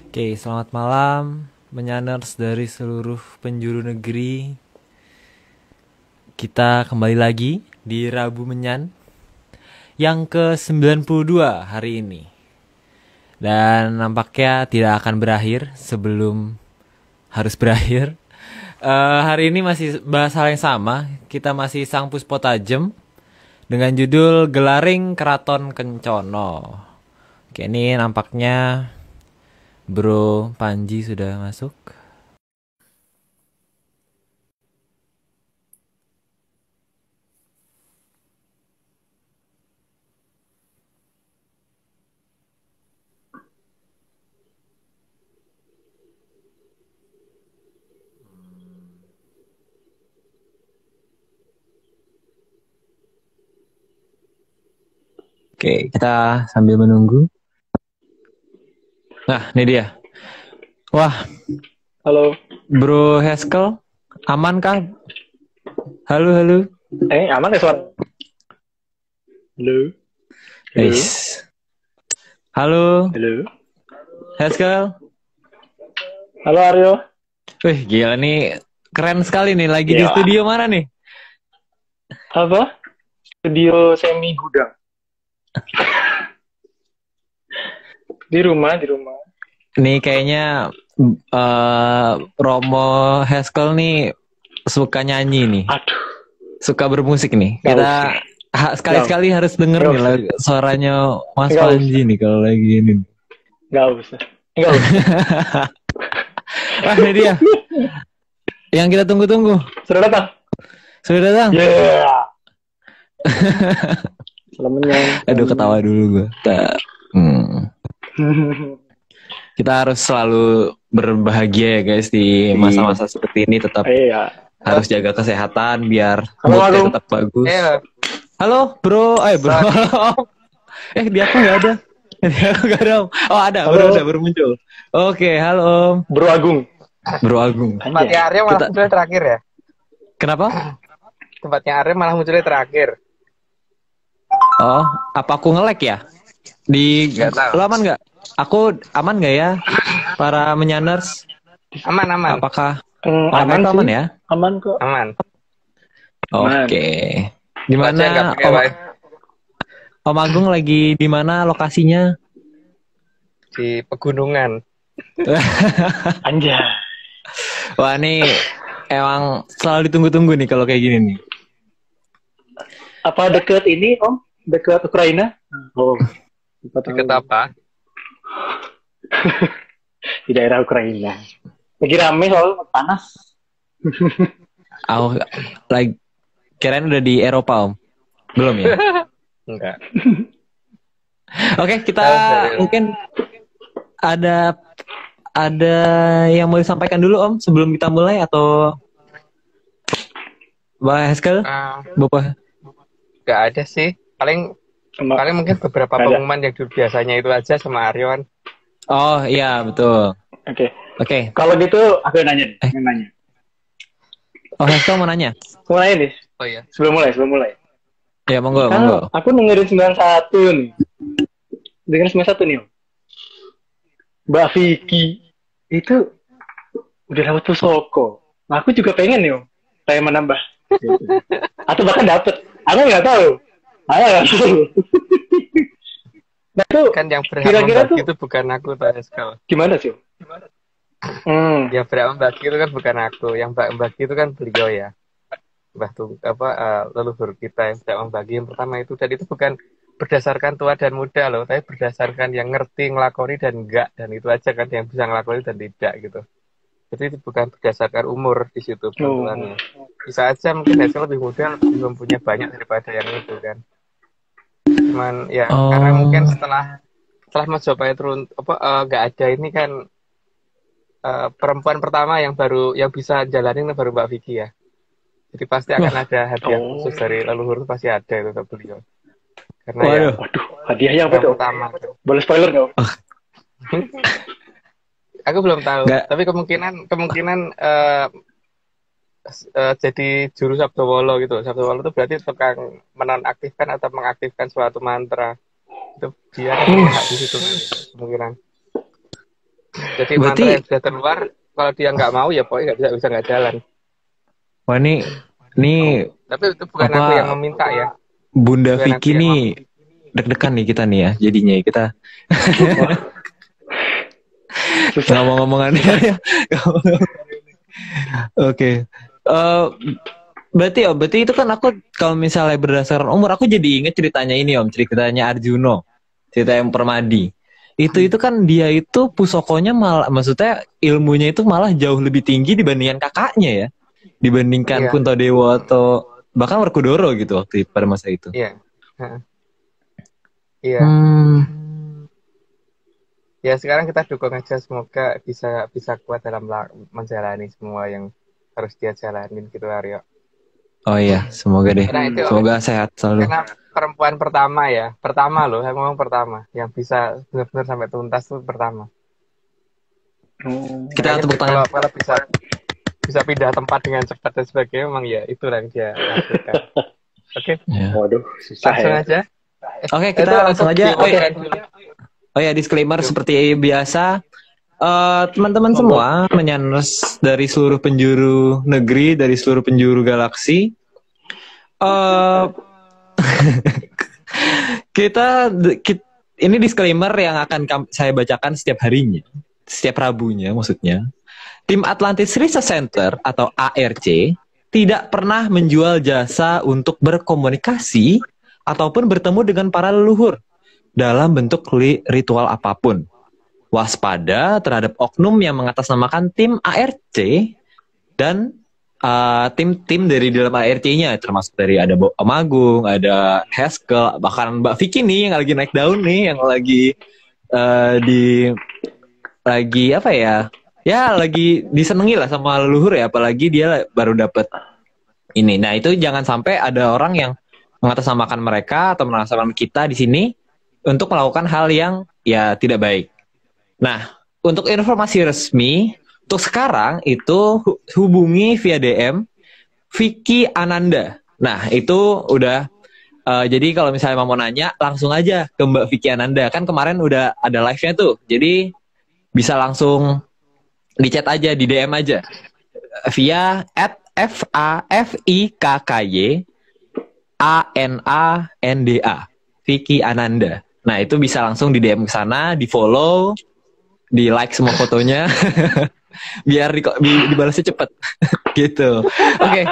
Oke, selamat malam menyaners dari seluruh penjuru negeri. Kita kembali lagi di Rabu Menyan yang ke-92 hari ini. Dan nampaknya tidak akan berakhir sebelum harus berakhir. Hari ini masih bahas hal yang sama. Kita masih sang puspo tajem dengan judul Gelaring Keraton Kencono. Oke, ini nampaknya Bro Panji sudah masuk. Oke, kita sambil menunggu. Nah, ini dia. Wah, Halo. Bro Heskel, aman kah? Halo, halo. Aman ya suara? Halo. Halo. Guys. Halo, Halo. Heskel. Halo Aryo. Wih, gila nih. Keren sekali nih. Lagi di Gila. studio mana nih? Apa? Studio semi gudang. Di rumah. Nih kayaknya Romo Heskel nih suka nyanyi nih. Aduh. Suka bermusik nih. Gak Kita sekali-sekali harus denger Gak nih usah. suaranya Mas Gak Panji nih kalau lagi ini. Gak usah. Wah, ini dia. Yang kita tunggu-tunggu. Sudah datang? Sudah datang? Yeah. Selamatnya. Aduh, ketawa dulu gue. Kita harus selalu berbahagia ya guys di masa-masa seperti ini. Tetap Iya. harus jaga kesehatan biar Halo, moodnya Agung. tetap bagus. Iya. Halo bro, bro. Di aku nggak ada. Di aku nggak ada. Oh ada, Halo. baru muncul. Oke, halo Om. Bro Agung. Bro Agung. Tempatnya Arya malah Kita- munculnya terakhir ya? Kenapa? Tempatnya Arya malah munculnya terakhir. Oh, apa aku nge-lag ya? Di Nggak tahu. Lu aman nggak? Aku aman nggak ya? Para menyaners, Aman. apakah Aman mereka sih. aman ya? Aman kok. Aman. Oke. Cuaca nggak Gimana pakai wifi. Om Agung lagi di mana lokasinya? Di pegunungan. Anjay. Wah, ini emang selalu ditunggu-tunggu nih kalau kayak gini nih. Apa deket ini Om? Deket Ukraina? Oh. Deket apa? Di daerah Ukraina. Lagi rame soal panas. Aku lagi kirain udah di Eropa Om. Belum ya? Enggak. Oke, kita Serius. mungkin ada yang mau disampaikan dulu Om sebelum kita mulai atau Mbak Heskel? Bapak? Enggak ada sih. Paling mungkin beberapa Nggak ada. pengumuman yang dulu biasanya itu aja sama Aryon. Oh iya betul. Oke. Oke. Kalau gitu aku yang nanya nih. Yang nanya. Oh Heskel mau nanya? Aku mau nanya nih. Oh iya. Sebelum mulai. Ya monggo. Kan aku dengerin 91 nih. Dengerin 91 nih Om. Mbak Vicky itu udah dapat Pusoko. Nah, aku juga pengen nih Om. Pengen menambah. Gitu. Atau bahkan dapet. Aku nggak tahu. Aku nggak tahu. Nah itu Kan yang berhak kira-kira membagi tuh itu bukan aku, Pascal. gimana sih Om? Yang berhak membagi itu kan bukan aku. Yang berhak membagi itu kan beliau ya. Leluhur kita yang berhak membagi yang pertama itu. Dan itu bukan berdasarkan tua dan muda loh, tapi berdasarkan yang ngerti, ngelakoni dan enggak. Dan itu aja kan yang bisa ngelakoni dan tidak gitu. Jadi itu bukan berdasarkan umur di situ penentuannya. Bisa aja mungkin Hazel lebih muda, lebih mempunyai banyak daripada yang itu kan. Cuman ya karena mungkin setelah Majapahit turun nggak ada ini kan perempuan pertama yang bisa jalanin baru Mbak Vicky ya. Jadi pasti akan ada hadiah khusus dari leluhur, itu pasti ada itu untuk beliau. Karena waduh, hadiahnya apa tuh? Pertama. Boleh spoiler nggak Om? Aku belum tahu, Nggak. tapi kemungkinan jadi juru Sabdowolo gitu. Sabdowolo itu berarti tukang menonaktifkan atau mengaktifkan suatu mantra. Itu dia kan hak di situ kemungkinan. Jadi Berarti- mantra yang sudah keluar, kalau dia nggak mau ya pokoknya nggak jalan. Wah ini Tapi itu bukan Apa- aku yang meminta ya. Bunda Bukan Vicky aku yang nih deg-degan nih kita nih ya jadinya kita Susah. ngomong-ngomongannya ya. Oke. Berarti itu kan aku kalau misalnya berdasarkan umur aku jadi inget ceritanya ini Om, ceritanya Arjuno. Cerita yang Permadi. Itu kan dia itu pusokonya malah maksudnya ilmunya itu malah jauh lebih tinggi dibandingkan kakaknya ya. Dibandingkan Iya. Kuntodewo atau bahkan Werkudara gitu waktu pada masa itu. Iya. Heeh. Iya. Ya sekarang kita dukung aja, semoga bisa kuat dalam menjalani semua yang harus dia jalanin gitu Aryo. Oh iya, semoga deh. Karena itu- Semoga sehat selalu. Karena perempuan pertama loh, saya ngomong pertama, yang bisa benar-benar sampai tuntas tuh pertama. Kita Makanya tepuk tangan. Kalau bisa pindah tempat dengan cepat dan sebagainya, memang ya itu yang dia lakukan. Oke, Ya. Waduh, susah langsung ya. aja. Oke, Itu kita langsung aja. diomongkan dulu. Oh ya, disclaimer seperti biasa. Teman-teman semua menyanners dari seluruh penjuru negeri, dari seluruh penjuru galaksi. Ini disclaimer yang akan saya bacakan setiap harinya, setiap Rabunya maksudnya. Tim Atlantis Research Center atau ARC tidak pernah menjual jasa untuk berkomunikasi ataupun bertemu dengan para leluhur dalam bentuk ritual apapun. Waspada terhadap oknum yang mengatasnamakan tim ARC dan tim-tim dari dalam ARC-nya, termasuk dari ada Om Agung, ada Haskell, bahkan Mbak Vicky nih yang lagi naik daun nih, yang lagi lagi apa ya? Ya lagi disenengi lah sama leluhur ya, apalagi dia baru dapat ini. Nah itu jangan sampai ada orang yang mengatasnamakan mereka atau mengatasnamakan kita di sini untuk melakukan hal yang ya tidak baik. Nah, untuk informasi resmi, untuk sekarang itu hubungi via DM Vicky Ananda. Nah, itu udah jadi kalau misalnya mau nanya, langsung aja ke Mbak Vicky Ananda. Kan kemarin udah ada live-nya tuh. Jadi bisa langsung di chat aja, di DM aja. Via FAFIKKYANANDA Vicky Ananda. Nah, itu bisa langsung di DM ke sana, di follow, di like semua fotonya biar dibalasnya cepet gitu. Oke.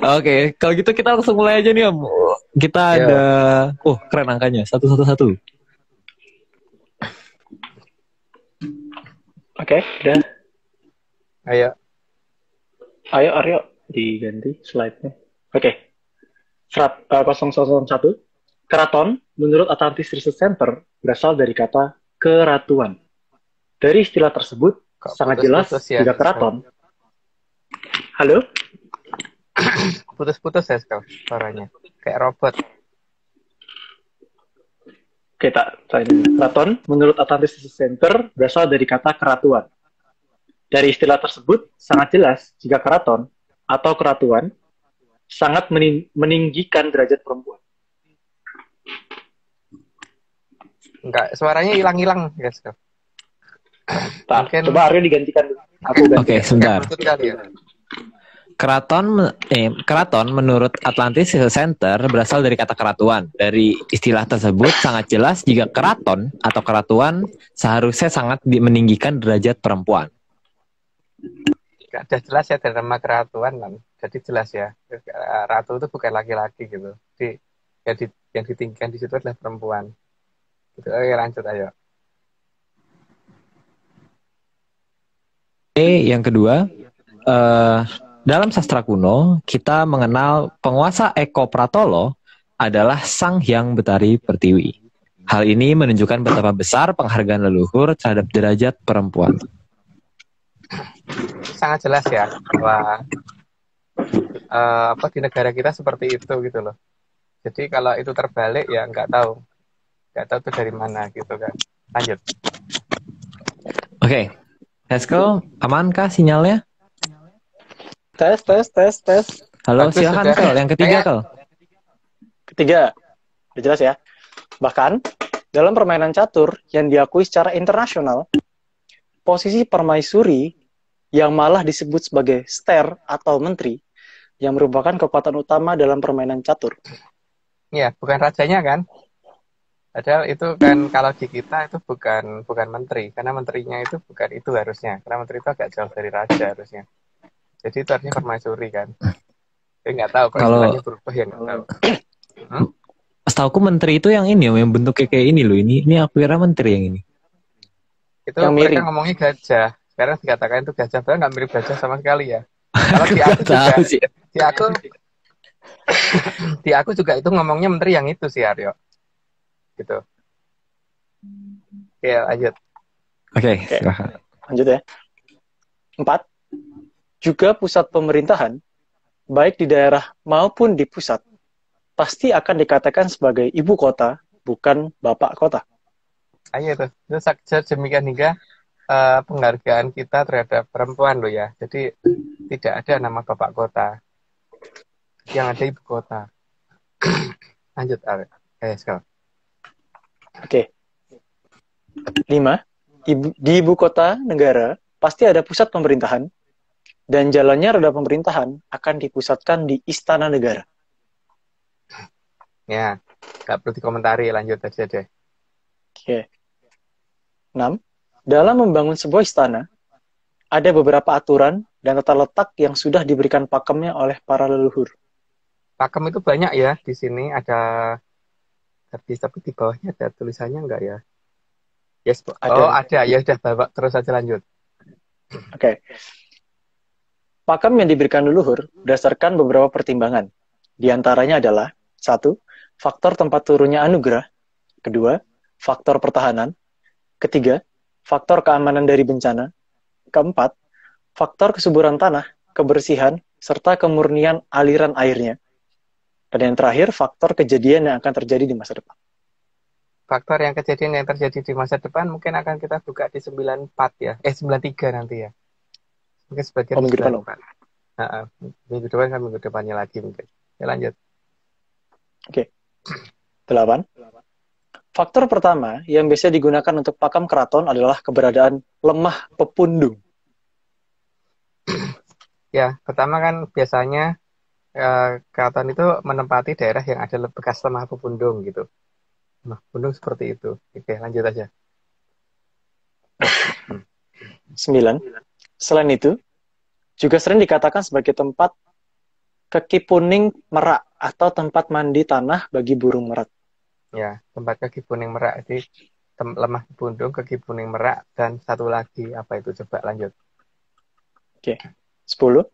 Oke, kalau gitu kita langsung mulai aja nih Om. Kita ada keren angkanya 111. Oke, udah. Ayo Aryo diganti slide-nya. Oke. 001. Keraton menurut Atlantis Research Center berasal dari kata keratuan. Dari istilah tersebut sangat jelas ya, jika keraton. Halo? Putus-putus ya sekarang suaranya, kayak robot. Oke, keraton menurut Atlantis Research Center berasal dari kata keratuan. Dari istilah tersebut sangat jelas jika keraton atau keratuan sangat meninggikan derajat perempuan. Enggak, suaranya hilang-hilang guys. Mungkin... Coba Aryo digantikan dulu. Oke, sebentar. Ya. Keraton menurut Atlantis Center berasal dari kata keratuan. Dari istilah tersebut sangat jelas jika keraton atau keratuan seharusnya sangat meninggikan derajat perempuan. Sudah jelas ya dari nama keratuan kan. Jadi jelas ya, ratu itu bukan laki-laki gitu. Jadi yang ditinggikan di situ adalah perempuan. Gitu. Oke, lanjut ayo. Yang kedua, dalam sastra kuno, kita mengenal penguasa Eko Pratolo adalah Sang Hyang Betari Pertiwi. Hal ini menunjukkan betapa besar penghargaan leluhur terhadap derajat perempuan. Sangat jelas ya bahwa di negara kita seperti itu gitu loh. Jadi kalau itu terbalik ya nggak tahu itu dari mana gitu kan. Lanjut. Oke, Haskell, amankah sinyalnya? Tes. Halo, Bagus, silakan sudah. Kel. Yang ketiga Kel. Ketiga, udah jelas ya. Bahkan Dalam permainan catur yang diakui secara internasional, posisi permaisuri yang malah disebut sebagai ster atau menteri yang merupakan kekuatan utama dalam permainan catur. Ya, bukan rajanya kan? Padahal itu kan kalau di kita itu bukan menteri, karena menterinya itu bukan itu harusnya. Karena menteri itu agak jauh dari raja harusnya. Jadi itu artinya permaisuri kan. Saya nggak tahu kalau Kalau istilahnya berubah ya nggak tahu. setauku menteri itu yang ini yang bentuknya kayak ini loh. Ini aku kira menteri yang ini. Itu Yang mereka miring. ngomongnya gajah. Sekarang dikatakan itu gajah, padahal nggak mirip gajah sama sekali ya. Kalau di aku juga, Tahu sih. di aku juga itu ngomongnya menteri yang itu sih Aryo. Gitu. Oke, lanjut. Oke, silahkan. Lanjut ya. 4. Juga pusat pemerintahan, baik di daerah maupun di pusat, pasti akan dikatakan sebagai ibu kota, bukan bapak kota. Ayo tuh. Itu demikian hingga penghargaan kita terhadap perempuan loh ya. Jadi tidak ada nama bapak kota. Yang ada ibu kota. Lanjut, Aryo. Sekarang. Oke. 5. Di ibu kota negara pasti ada pusat pemerintahan dan jalannya roda pemerintahan akan dipusatkan di istana negara. Ya, nggak perlu dikomentari, lanjut aja deh. Oke. 6. Dalam membangun sebuah istana, ada beberapa aturan dan tata letak yang sudah diberikan pakemnya oleh para leluhur. Pakem itu banyak ya di sini, ada tapi di bawahnya ada tulisannya enggak ya? Yes, Ada. oh ada, ya udah bawa terus aja lanjut. Oke. Pakem yang diberikan leluhur berdasarkan beberapa pertimbangan. Di antaranya adalah 1. Faktor tempat turunnya anugerah. 2. Faktor pertahanan. 3. Faktor keamanan dari bencana. 4. Faktor kesuburan tanah, kebersihan, serta kemurnian aliran airnya. Dan yang terakhir, faktor kejadian yang akan terjadi di masa depan. Faktor yang kejadian yang terjadi di masa depan mungkin akan kita buka di 94 ya. 93 nanti ya. Mungkin sebagian Oh, minggu depan, 94. Minggu depan kan minggu depannya lagi mungkin. Ya lanjut. Oke. 8. Faktor pertama yang biasa digunakan untuk pakem keraton adalah keberadaan lemah pepundung. Ya, pertama kan biasanya keraton itu menempati daerah yang ada bekas lemah pepundung gitu. Lemah pepundung seperti itu. Oke, lanjut aja. 9. Selain itu, juga sering dikatakan sebagai tempat kekipuning merak atau tempat mandi tanah bagi burung merak. Ya, tempat kaki kuning merak. Jadi lemah pepundung, kaki kuning merak, dan satu lagi apa itu? Coba lanjut. Oke. 10.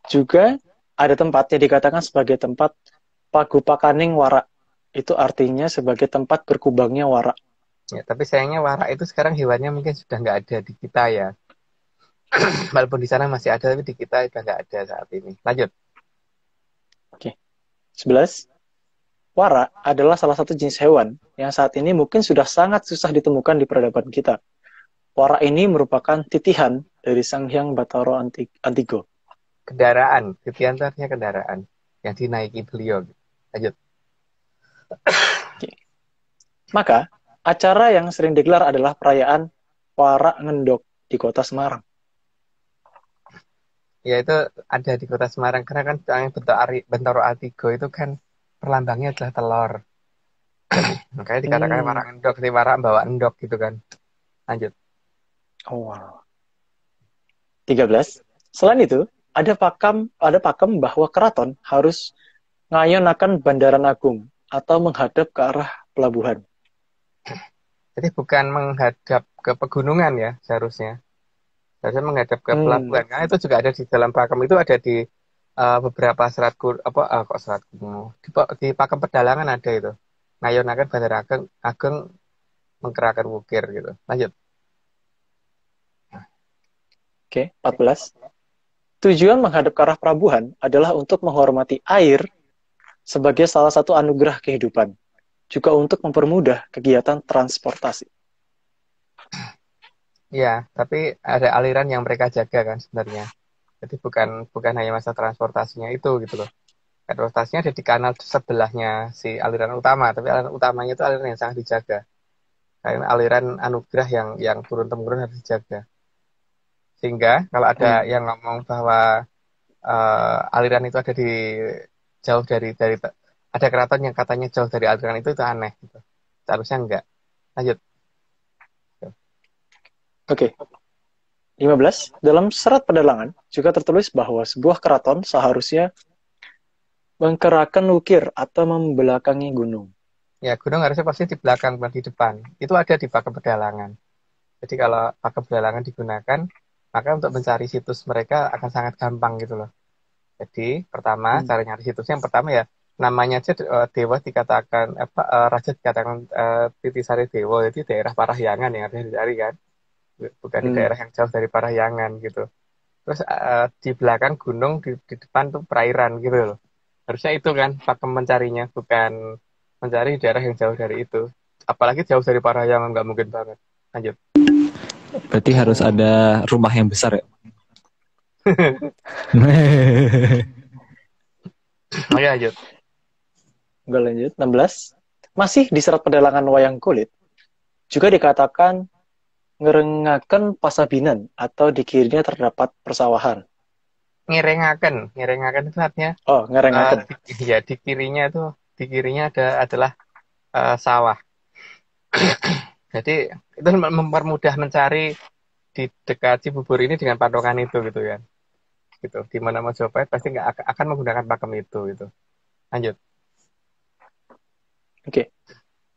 Juga ada tempat yang dikatakan sebagai tempat pagupakaning warak. Itu artinya sebagai tempat berkubangnya warak. Ya, tapi sayangnya warak itu sekarang hewannya mungkin sudah nggak ada di kita ya. Walaupun di sana masih ada, tapi di kita sudah nggak ada saat ini. Lanjut. Oke. 11. Warak adalah salah satu jenis hewan yang saat ini mungkin sudah sangat susah ditemukan di peradaban kita. Warak ini merupakan titihan dari Sang Hyang Bathara Antigo. Kendaraan. Titian itu artinya kendaraan yang dinaiki beliau. Lanjut. Oke. Maka, acara yang sering digelar adalah perayaan Warak Ngendok di kota Semarang. Ya itu ada di kota Semarang. Karena kan Bentoro Antigo itu kan perlambangnya adalah telur. Makanya dikatakan warak endok. Jadi warak bawa endok gitu kan. Lanjut. Oh, wow. 13. Selain itu, ada pakem bahwa keraton harus ngayonakan Bandaran Agung atau menghadap ke arah pelabuhan. Jadi bukan menghadap ke pegunungan ya seharusnya. Seharusnya menghadap ke pelabuhan. Karena itu juga ada di dalam pakem itu ada di beberapa serat di pakem pedalangan ada itu. Ngayonakan Bandara Ageng mengkerahkan wukir gitu. Lanjut. Oke, 14. Tujuan menghadap ke arah pelabuhan adalah untuk menghormati air sebagai salah satu anugerah kehidupan. Juga untuk mempermudah kegiatan transportasi. Ya, tapi ada aliran yang mereka jaga kan sebenarnya. Jadi bukan hanya masa transportasinya itu gitu loh. Transportasinya ada di kanal sebelahnya si aliran utama, tapi aliran utamanya itu aliran yang sangat dijaga. Kayak aliran anugerah yang turun temurun harus dijaga. Sehingga kalau ada yang ngomong bahwa aliran itu ada di jauh dari ada keraton yang katanya jauh dari aliran itu aneh gitu. Seharusnya enggak. Lanjut. Oke. 15. Dalam Serat Pedalangan juga tertulis bahwa sebuah keraton seharusnya menggerakkan ukir atau membelakangi gunung. Ya, gunung harusnya pasti di belakang, bukan di depan. Itu ada di Pakem Pedalangan. Jadi kalau Pakem Pedalangan digunakan, maka untuk mencari situs mereka akan sangat gampang gitu loh. Jadi, pertama, cara nyari situsnya yang pertama ya, namanya aja Dewa dikatakan, Raja dikatakan Titisari Dewa, jadi daerah Parahyangan yang harus dicari kan. Bukan di daerah yang jauh dari Parahyangan gitu. Terus di belakang gunung, di depan tuh perairan gitu loh. Harusnya itu kan pakem mencarinya, bukan mencari daerah yang jauh dari itu. Apalagi jauh dari Parahyangan, nggak mungkin banget. Lanjut. Berarti harus ada rumah yang besar ya? Oke, lanjut. Gue lanjut. 16. Masih di Serat Pedalangan Wayang Kulit juga dikatakan ngerengaken pasabinan atau di kirinya terdapat persawahan. Ngirengaken itu artinya Ngerengaken. ya di kirinya adalah sawah. Jadi itu mempermudah mencari di dekat Cibubur ini dengan patokan itu gitu kan. Gitu. Di mana Majapahit pasti nggak akan menggunakan pakem itu gitu. Lanjut. Oke.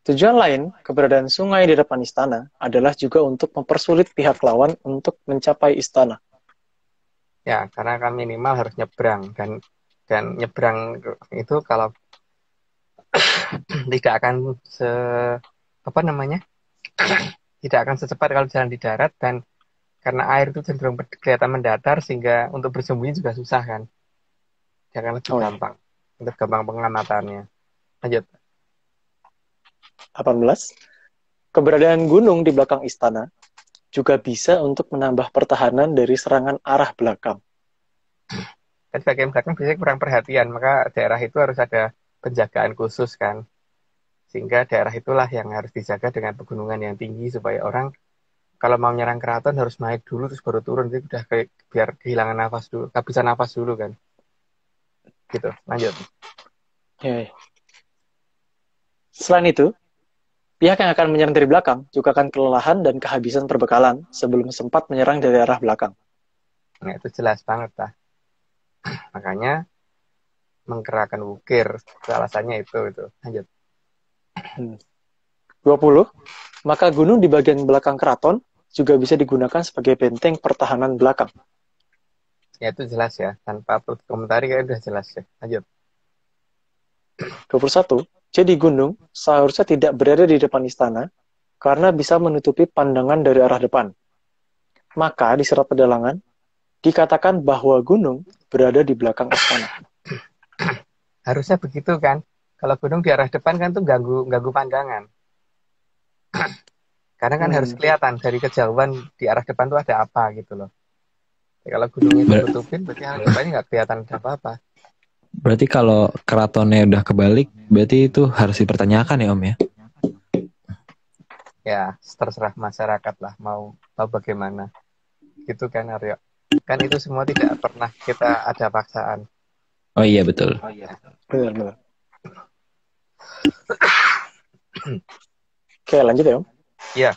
Tujuan lain keberadaan sungai di depan istana adalah juga untuk mempersulit pihak lawan untuk mencapai istana. Ya, karena kan minimal harus nyebrang dan nyebrang itu kalau tidak akan tidak akan secepat kalau jalan di darat, dan karena air itu cenderung kelihatan mendatar sehingga untuk bersembunyi juga susah kan. Jangan lebih gampang. Untuk gampang pengamatannya. Lanjut. 18. Keberadaan gunung di belakang istana juga bisa untuk menambah pertahanan dari serangan arah belakang. Dan bagian belakang biasanya kurang perhatian, maka daerah itu harus ada penjagaan khusus kan. Sehingga daerah itulah yang harus dijaga dengan pegunungan yang tinggi supaya orang kalau mau menyerang keraton harus naik dulu terus baru turun. Jadi udah biar kehilangan nafas dulu, kehabisan nafas dulu kan. Gitu, lanjut. Ya. Selain itu, pihak yang akan menyerang dari belakang juga akan kelelahan dan kehabisan perbekalan sebelum sempat menyerang dari arah belakang. Nah, itu jelas banget lah. Makanya menggerakkan wukir, alasannya itu. Lanjut. 20. Maka gunung di bagian belakang keraton juga bisa digunakan sebagai benteng pertahanan belakang. Ya, itu jelas ya. Tanpa perlu komentari kan udah jelas ya. Lanjut. 21. Jadi gunung seharusnya tidak berada di depan istana karena bisa menutupi pandangan dari arah depan. Maka di Serat Pedalangan dikatakan bahwa gunung berada di belakang istana. Harusnya begitu kan. Kalau gunung di arah depan kan tuh ganggu pandangan. Karena kan harus kelihatan dari kejauhan di arah depan tuh ada apa gitu loh. Ya, kalau gunungnya ditutupin berarti arah depannya nggak kelihatan ada apa-apa. Berarti kalau keratonnya udah kebalik, berarti itu harus dipertanyakan ya Om ya? Ya, terserah masyarakat lah mau bagaimana. Gitu kan Aryo. Kan itu semua tidak pernah kita ada paksaan. Oh iya betul. Benar. Oke, lanjut ya Om. Iya.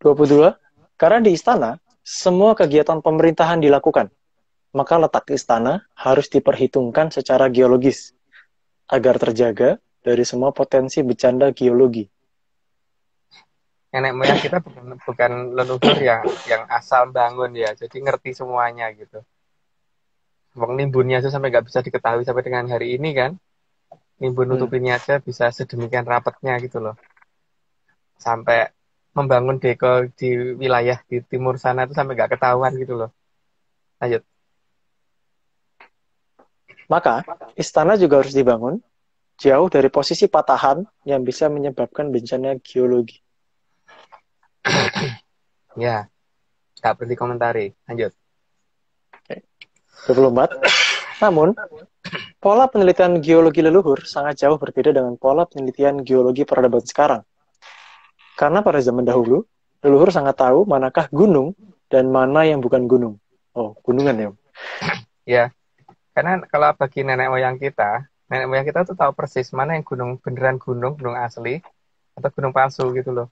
22. Karena di istana, semua kegiatan pemerintahan dilakukan. Maka letak istana harus diperhitungkan secara geologis agar terjaga dari semua potensi bencana geologi. Nenek moyang kita bukan leluhur yang asal bangun ya, jadi ngerti semuanya gitu. Wong nimbunnya aja sampai nggak bisa diketahui sampai dengan hari ini kan. Nimbun nutupinnya aja bisa sedemikian rapatnya gitu loh. Sampai membangun deko di wilayah di timur sana itu sampai nggak ketahuan gitu loh. Lanjut. Maka, istana juga harus dibangun jauh dari posisi patahan yang bisa menyebabkan bencana geologi. Ya, nggak perlu dikomentari. Lanjut. 24. Namun, pola penelitian geologi leluhur sangat jauh berbeda dengan pola penelitian geologi peradaban sekarang. Karena pada zaman dahulu, leluhur sangat tahu manakah gunung dan mana yang bukan gunung. Oh, gunungan ya. Ya, karena kalau bagi nenek moyang kita tuh tahu persis mana yang gunung beneran gunung asli atau gunung palsu gitu loh.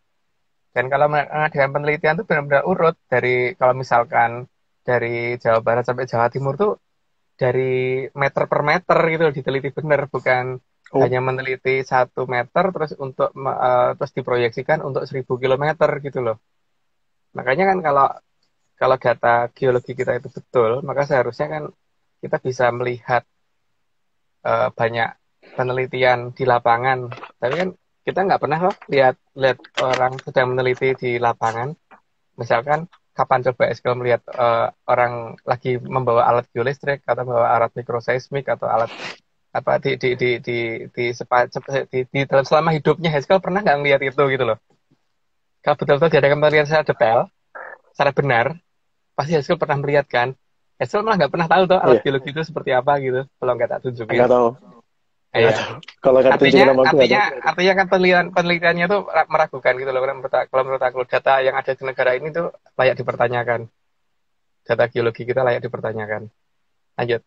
Dan kalau mengadakan penelitian tuh benar-benar urut dari kalau misalkan dari Jawa Barat sampai Jawa Timur tuh dari meter per meter gitu loh, diteliti bener, bukan Oh, hanya meneliti 1 meter terus terus diproyeksikan untuk 1.000 kilometer gitu loh. Makanya kan kalau kalau data geologi kita itu betul, maka seharusnya kan kita bisa melihat banyak penelitian di lapangan. Tapi kan kita nggak pernah loh lihat lihat orang sedang meneliti di lapangan. Misalkan kapan coba SQL melihat orang lagi membawa alat geolistrik atau membawa alat mikroseismik atau alat apa di dalam selama hidupnya SQL pernah nggak ngelihat itu gitu loh. Kalau betul-betul diadakan penelitian secara detail, secara benar, pasti SQL pernah melihat kan. SQL malah nggak pernah tahu tuh alat iya. geologi itu seperti apa gitu, kalau nggak tak tunjukin. Nggak tahu. Nggak Iya. tahu. Kalau nggak Artinya, ditunjukin sama aku nggak artinya, tahu. artinya kan penelitiannya tuh meragukan gitu loh. Kalau menurut aku data yang ada di negara ini tuh layak dipertanyakan. Data geologi kita layak dipertanyakan. Lanjut.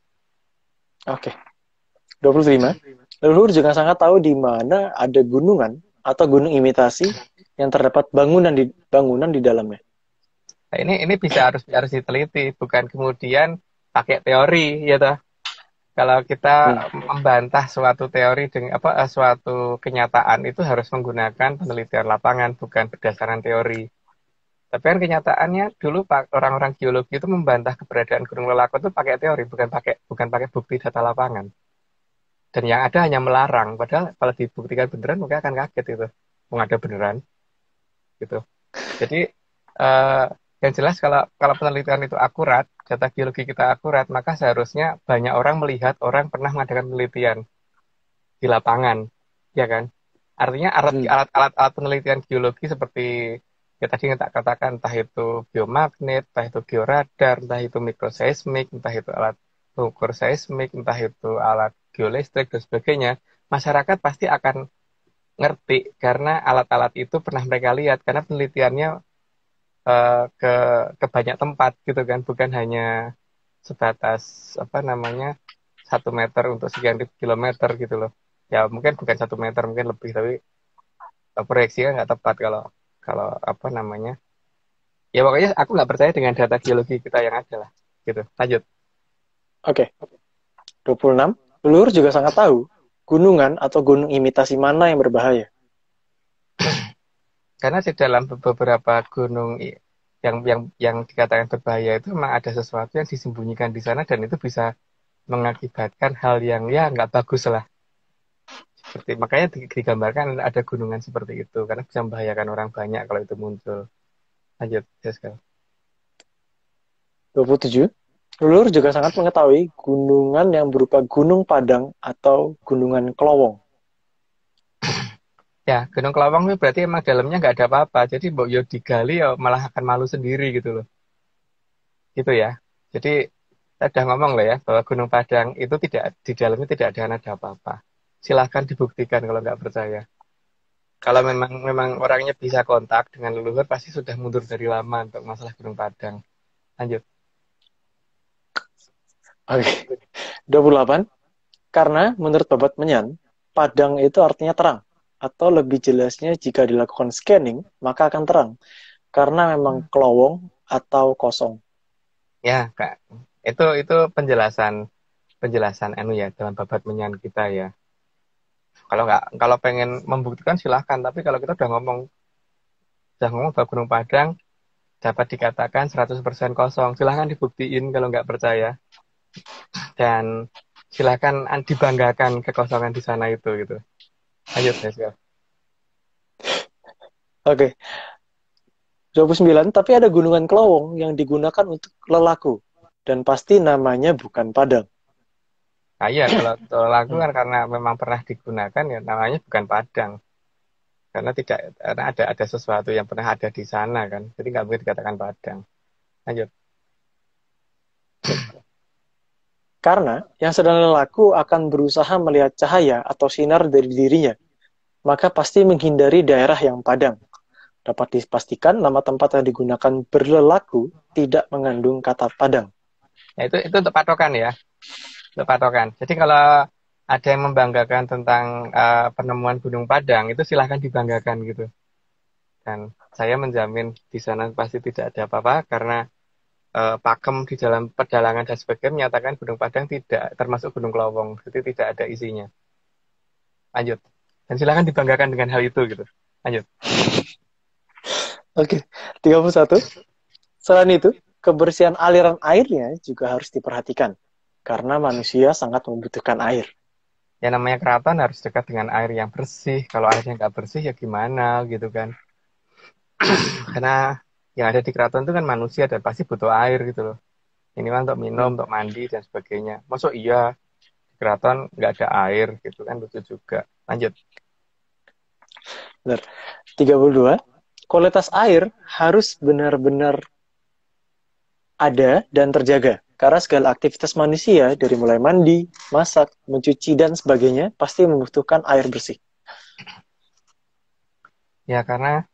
Oke. 25. Leluhur juga sangat tahu di mana ada gunungan atau gunung imitasi yang terdapat bangunan di dalamnya. Nah, ini bisa harus diteliti, bukan kemudian pakai teori ya toh. Kalau kita Hmm. membantah suatu teori dengan suatu kenyataan itu harus menggunakan penelitian lapangan, bukan berdasarkan teori. Tapi kan kenyataannya dulu orang-orang geologi itu membantah keberadaan Gunung Lelako itu pakai teori, bukan pakai bukti data lapangan. Dan yang ada hanya melarang. Padahal kalau dibuktikan beneran mungkin akan kaget itu. Mau ada beneran gitu. Jadi eh, yang jelas kalau penelitian itu akurat, data geologi kita akurat, maka seharusnya banyak orang melihat orang pernah mengadakan penelitian di lapangan, ya kan? Artinya Hmm. alat penelitian geologi seperti ya tadi yang tak katakan, entah itu biomagnet, entah itu georadar, entah itu mikroseismik, entah itu alat pengukur seismik, entah itu alat geolistrik dan sebagainya, masyarakat pasti akan ngerti karena alat-alat itu pernah mereka lihat karena penelitiannya ke banyak tempat gitu kan, bukan hanya sebatas apa namanya 1 meter untuk sekian ribu kilometer gitu loh. Ya mungkin bukan 1 meter, mungkin lebih, tapi proyeksinya nggak tepat kalau kalau apa namanya. Ya pokoknya aku nggak percaya dengan data geologi kita yang ada lah. Gitu. Lanjut. Oke. 26. Leluhur juga sangat tahu gunungan atau gunung imitasi mana yang berbahaya. Karena di dalam beberapa gunung yang dikatakan berbahaya itu memang ada sesuatu yang disembunyikan di sana dan itu bisa mengakibatkan hal yang ya nggak bagus lah. Seperti makanya digambarkan ada gunungan seperti itu karena bisa membahayakan orang banyak kalau itu muncul. Lanjut, Jessica. 27. Leluhur juga sangat mengetahui gunungan yang berupa gunung padang atau gunungan kelowong. Ya, Gunung Kelawang itu berarti emang dalamnya nggak ada apa-apa. Jadi mbok yo digali ya malah akan malu sendiri gitu loh. Gitu ya. Jadi saya udah ngomong lah ya bahwa Gunung Padang itu tidak di dalamnya tidak ada apa-apa. Silahkan dibuktikan kalau nggak percaya. Kalau memang orangnya bisa kontak dengan leluhur pasti sudah mundur dari lama untuk masalah Gunung Padang. Lanjut. Oke. 28. Karena menurut Babat Menyan, padang itu artinya terang. Atau lebih jelasnya jika dilakukan scanning, maka akan terang. Karena memang kelowong atau kosong. Ya, Kak. Itu penjelasan penjelasan anu ya dalam babat menyan kita ya. Kalau pengen membuktikan silahkan, tapi kalau kita udah ngomong bahwa Gunung Padang dapat dikatakan 100% kosong, silahkan dibuktiin kalau nggak percaya dan silahkan dibanggakan kekosongan di sana itu gitu. Lanjut, Jessica. Oke. 29. Tapi ada gunungan kelowong yang digunakan untuk lelaku. Dan pasti namanya bukan padang. Nah, iya, kalau lagu Hmm. kan karena memang pernah digunakan ya namanya bukan Padang. Karena ada sesuatu yang pernah ada di sana kan. Jadi nggak mungkin dikatakan Padang. Lanjut. Karena yang sedang lelaku akan berusaha melihat cahaya atau sinar dari dirinya, maka pasti menghindari daerah yang padang. Dapat dipastikan nama tempat yang digunakan berlaku tidak mengandung kata Padang. Ya, itu untuk patokan ya. Untuk patokan. Jadi kalau ada yang membanggakan tentang penemuan Gunung Padang, itu silahkan dibanggakan gitu. Dan saya menjamin di sana pasti tidak ada apa-apa karena pakem di dalam pedalangan dan sebagainya menyatakan Gunung Padang tidak termasuk Gunung Kelowong, jadi tidak ada isinya. Lanjut. Dan silahkan dibanggakan dengan hal itu gitu. Lanjut. Oke, 31. Selain itu, kebersihan aliran airnya juga harus diperhatikan karena manusia sangat membutuhkan air. Ya namanya keraton harus dekat dengan air yang bersih. Kalau airnya nggak bersih ya gimana gitu kan. Karena yang ada di keraton itu kan manusia dan pasti butuh air gitu loh. Ini kan untuk minum, untuk mandi dan sebagainya. Masuk iya di keraton nggak ada air gitu kan, lucu juga. Lanjut. Benar. 32. Kualitas air harus benar-benar ada dan terjaga. Karena segala aktivitas manusia, dari mulai mandi, masak, mencuci, dan sebagainya, pasti membutuhkan air bersih. Ya karena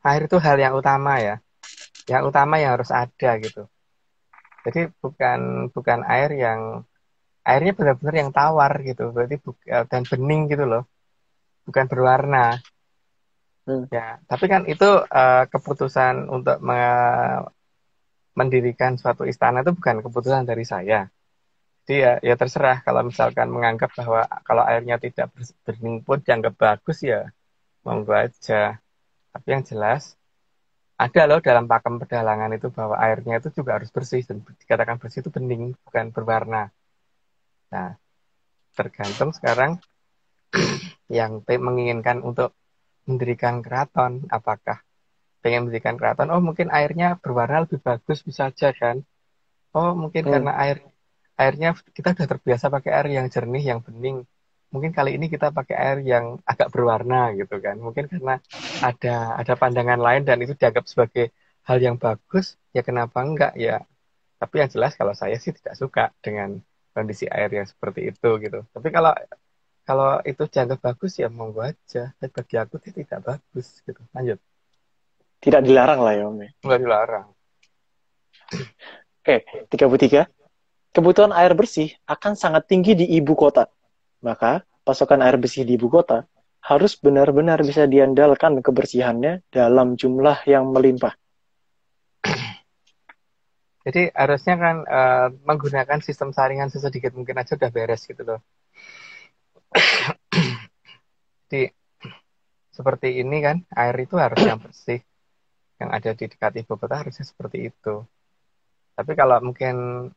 air itu hal yang utama ya. Yang utama yang harus ada gitu. Jadi bukan air yang airnya benar-benar yang tawar gitu. Berarti dan bening gitu loh. Bukan berwarna. Ya, tapi kan itu keputusan untuk mendirikan suatu istana itu bukan keputusan dari saya. Jadi ya terserah kalau misalkan menganggap bahwa kalau airnya tidak bening pun dianggap bagus ya monggo aja. Tapi yang jelas ada loh dalam pakem pedalangan itu bahwa airnya itu juga harus bersih dan dikatakan bersih itu bening bukan berwarna. Nah, tergantung sekarang yang menginginkan untuk mendirikan keraton apakah pengen mendirikan keraton, oh mungkin airnya berwarna lebih bagus bisa aja kan. Oh mungkin karena airnya kita sudah terbiasa pakai air yang jernih, yang bening. Mungkin kali ini kita pakai air yang agak berwarna gitu kan. Mungkin karena ada pandangan lain dan itu dianggap sebagai hal yang bagus, ya kenapa enggak ya. Tapi yang jelas kalau saya sih tidak suka dengan kondisi air yang seperti itu gitu. Tapi kalau itu dianggap bagus ya monggo aja. Tapi bagi aku sih tidak bagus gitu. Lanjut. Tidak dilarang lah ya, Om. Enggak dilarang. Oke, 33. Kebutuhan air bersih akan sangat tinggi di ibu kota. Maka, pasokan air bersih di ibu kota harus benar-benar bisa diandalkan kebersihannya dalam jumlah yang melimpah. Jadi harusnya kan menggunakan sistem saringan sesedikit mungkin aja udah beres gitu loh. Jadi seperti ini kan air itu harus yang bersih. Yang ada di dekat ibu kota harusnya seperti itu. Tapi kalau mungkin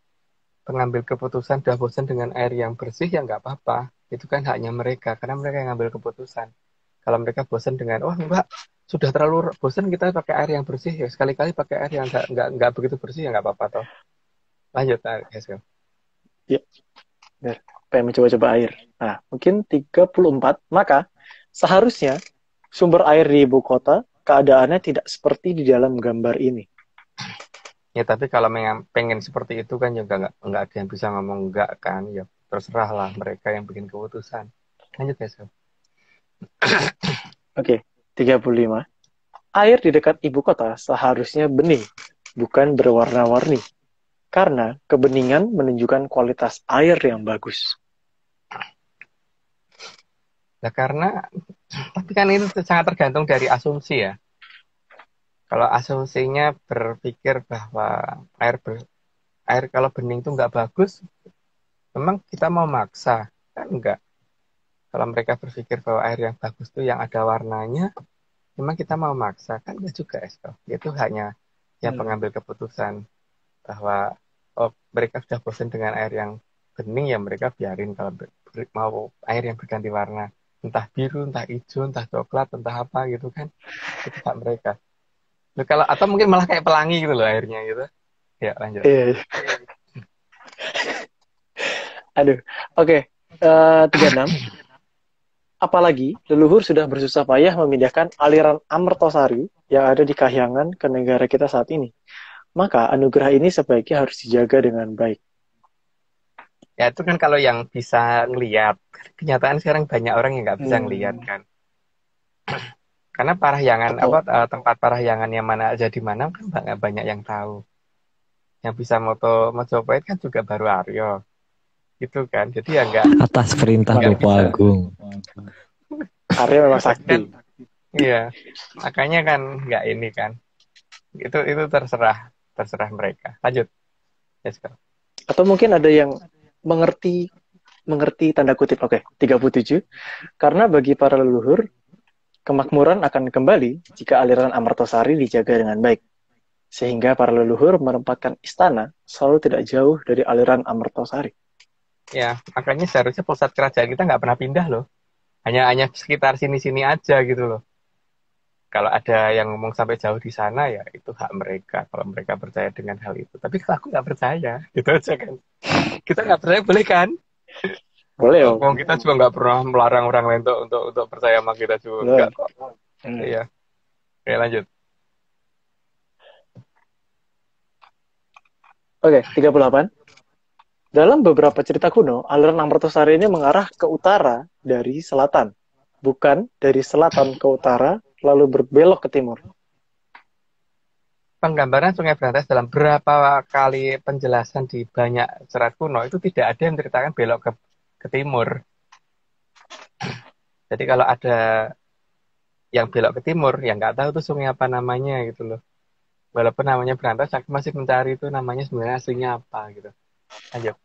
pengambil keputusan sudah bosan dengan air yang bersih ya nggak apa-apa. Itu kan haknya mereka karena mereka yang ngambil keputusan. Kalau mereka bosan dengan, oh enggak, sudah terlalu bosan kita pakai air yang bersih ya sekali-kali pakai air yang nggak begitu bersih ya nggak apa-apa toh. Lanjut, guys. Ya, benar. Pengen mencoba-coba air. Nah, mungkin 34. Maka, seharusnya sumber air di ibu kota keadaannya tidak seperti di dalam gambar ini. Ya tapi kalau pengen seperti itu kan juga nggak ada yang bisa ngomong enggak kan. Ya terserah lah mereka yang bikin keputusan. Lanjut guys. Oke, 35. Air di dekat ibu kota seharusnya bening, bukan berwarna-warni. Karena kebeningan menunjukkan kualitas air yang bagus. Nah karena, tapi kan itu sangat tergantung dari asumsi ya. Kalau asumsinya berpikir bahwa air kalau bening itu nggak bagus, memang kita mau maksa kan enggak. Kalau mereka berpikir bahwa air yang bagus itu yang ada warnanya, memang kita mau maksa kan enggak juga Esko. Itu hanya yang pengambil keputusan bahwa oh mereka sudah bosan dengan air yang bening ya mereka biarin kalau mau air yang berganti warna entah biru, entah hijau, entah coklat, entah apa gitu kan itu hak mereka. Loh, kalau atau mungkin malah kayak pelangi gitu loh airnya gitu. Ya lanjut. Aduh, oke. 36. Apalagi leluhur sudah bersusah payah memindahkan aliran Amertosari yang ada di Kahyangan ke negara kita saat ini. Maka anugerah ini sebaiknya harus dijaga dengan baik. Ya itu kan kalau yang bisa ngelihat. Kenyataan sekarang banyak orang yang nggak bisa ngelihat kan. Karena Parahyangan Atau tempat Parahyangan yang mana aja di mana kan nggak banyak yang tahu. Yang bisa moto Majapahit kan juga baru Aryo, gitu kan. Jadi ya Atas perintah nggak waduh, Bopo bisa. Agung. Arya memang Tapi sakti. kan, iya, makanya kan nggak ini kan. Itu terserah mereka. Lanjut, let's go. Atau mungkin ada yang mengerti mengerti tanda kutip. Oke, 37. Karena bagi para leluhur, kemakmuran akan kembali jika aliran Amartosari dijaga dengan baik. Sehingga para leluhur menempatkan istana selalu tidak jauh dari aliran Amartosari. Ya, makanya seharusnya pusat kerajaan kita nggak pernah pindah loh. Hanya sekitar sini-sini aja gitu loh. Kalau ada yang ngomong sampai jauh di sana ya itu hak mereka. Kalau mereka percaya dengan hal itu. Tapi kalau aku nggak percaya, gitu aja kan. Kita nggak percaya boleh kan? Boleh, Om. Ngomong kita juga nggak pernah melarang orang lain untuk percaya sama kita juga Boleh. enggak kok. Hmm. Iya. Oke, lanjut. Oke, 38. Dalam beberapa cerita kuno, aliran Amartosari ini mengarah ke utara dari selatan, bukan dari selatan ke utara, lalu berbelok ke timur. Penggambaran Sungai Berantas dalam berapa kali penjelasan di banyak serat kuno itu tidak ada yang menceritakan belok ke timur. Jadi kalau ada yang belok ke timur, yang nggak tahu tuh sungai apa namanya gitu loh. Walaupun namanya Berantas, aku masih mencari itu namanya sebenarnya aslinya apa gitu. Lanjut.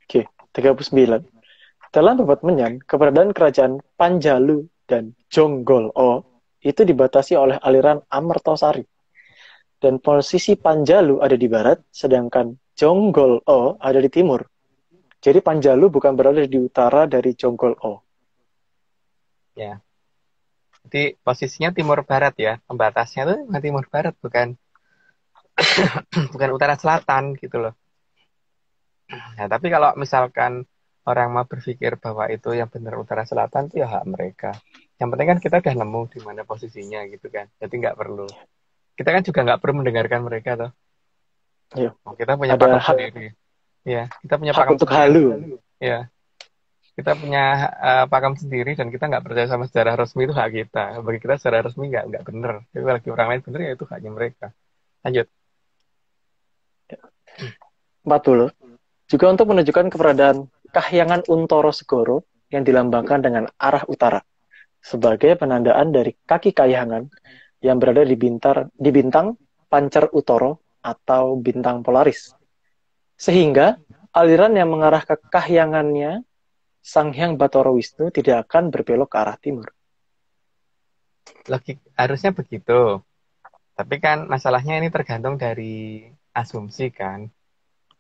Oke, 39. Dalam Babat Menyan, keberadaan kerajaan Panjalu dan Jonggol-o itu dibatasi oleh aliran Amartosari. Dan posisi Panjalu ada di barat, sedangkan Jonggol-o ada di timur. Jadi Panjalu bukan berada di utara dari Jonggol-o. Ya. Jadi posisinya timur barat ya. Pembatasnya tuh timur barat bukan bukan utara selatan gitu loh. Nah, tapi kalau misalkan orang mau berpikir bahwa itu yang benar utara selatan itu ya hak mereka. Yang penting kan kita udah nemu di mana posisinya gitu kan. Jadi nggak perlu. Kita kan juga nggak perlu mendengarkan mereka toh. Iya, Oh, kita punya ada pakem hak, sendiri. Ya, kita punya hak pakem untuk sendiri. halu. Ya, kita punya pakem sendiri dan kita nggak percaya sama sejarah resmi itu hak kita. Bagi kita sejarah resmi nggak bener. Tapi bagi orang lain bener ya itu haknya mereka. Lanjut. 40. Juga untuk menunjukkan keberadaan Kahyangan Untoro Segoro yang dilambangkan dengan arah utara sebagai penandaan dari kaki kahyangan yang berada di bintang Pancar Utoro atau bintang Polaris. Sehingga aliran yang mengarah ke kahyangannya Sang Hyang Bathara Wisnu tidak akan berbelok ke arah timur. Harusnya begitu. Tapi kan masalahnya ini tergantung dari asumsi kan.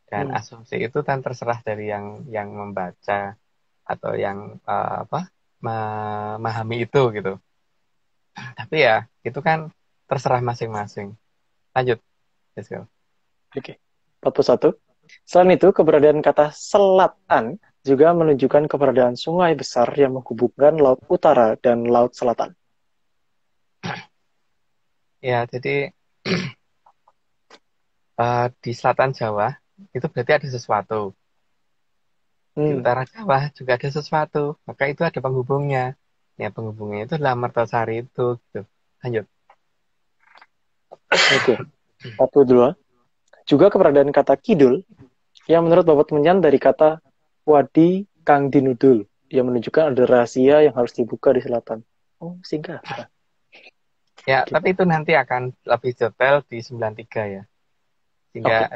Dan asumsi itu kan terserah dari yang membaca atau yang memahami itu gitu. Tapi ya itu kan terserah masing-masing. Lanjut, let's go. Oke. 41. Selain itu, keberadaan kata selatan juga menunjukkan keberadaan sungai besar yang menghubungkan Laut Utara dan Laut Selatan. Ya, jadi di selatan Jawa itu berarti ada sesuatu. Di utara Jawa juga ada sesuatu. Maka itu ada penghubungnya. Ya, penghubungnya itu adalah Mertasari itu. Gitu. Lanjut. Oke. 42. Juga keberadaan kata kidul yang menurut Babat Menyan dari kata wadi kang dinudul yang menunjukkan ada rahasia yang harus dibuka di selatan. Oh, singkat. Ya, Oke. tapi itu nanti akan lebih detail di 93 ya.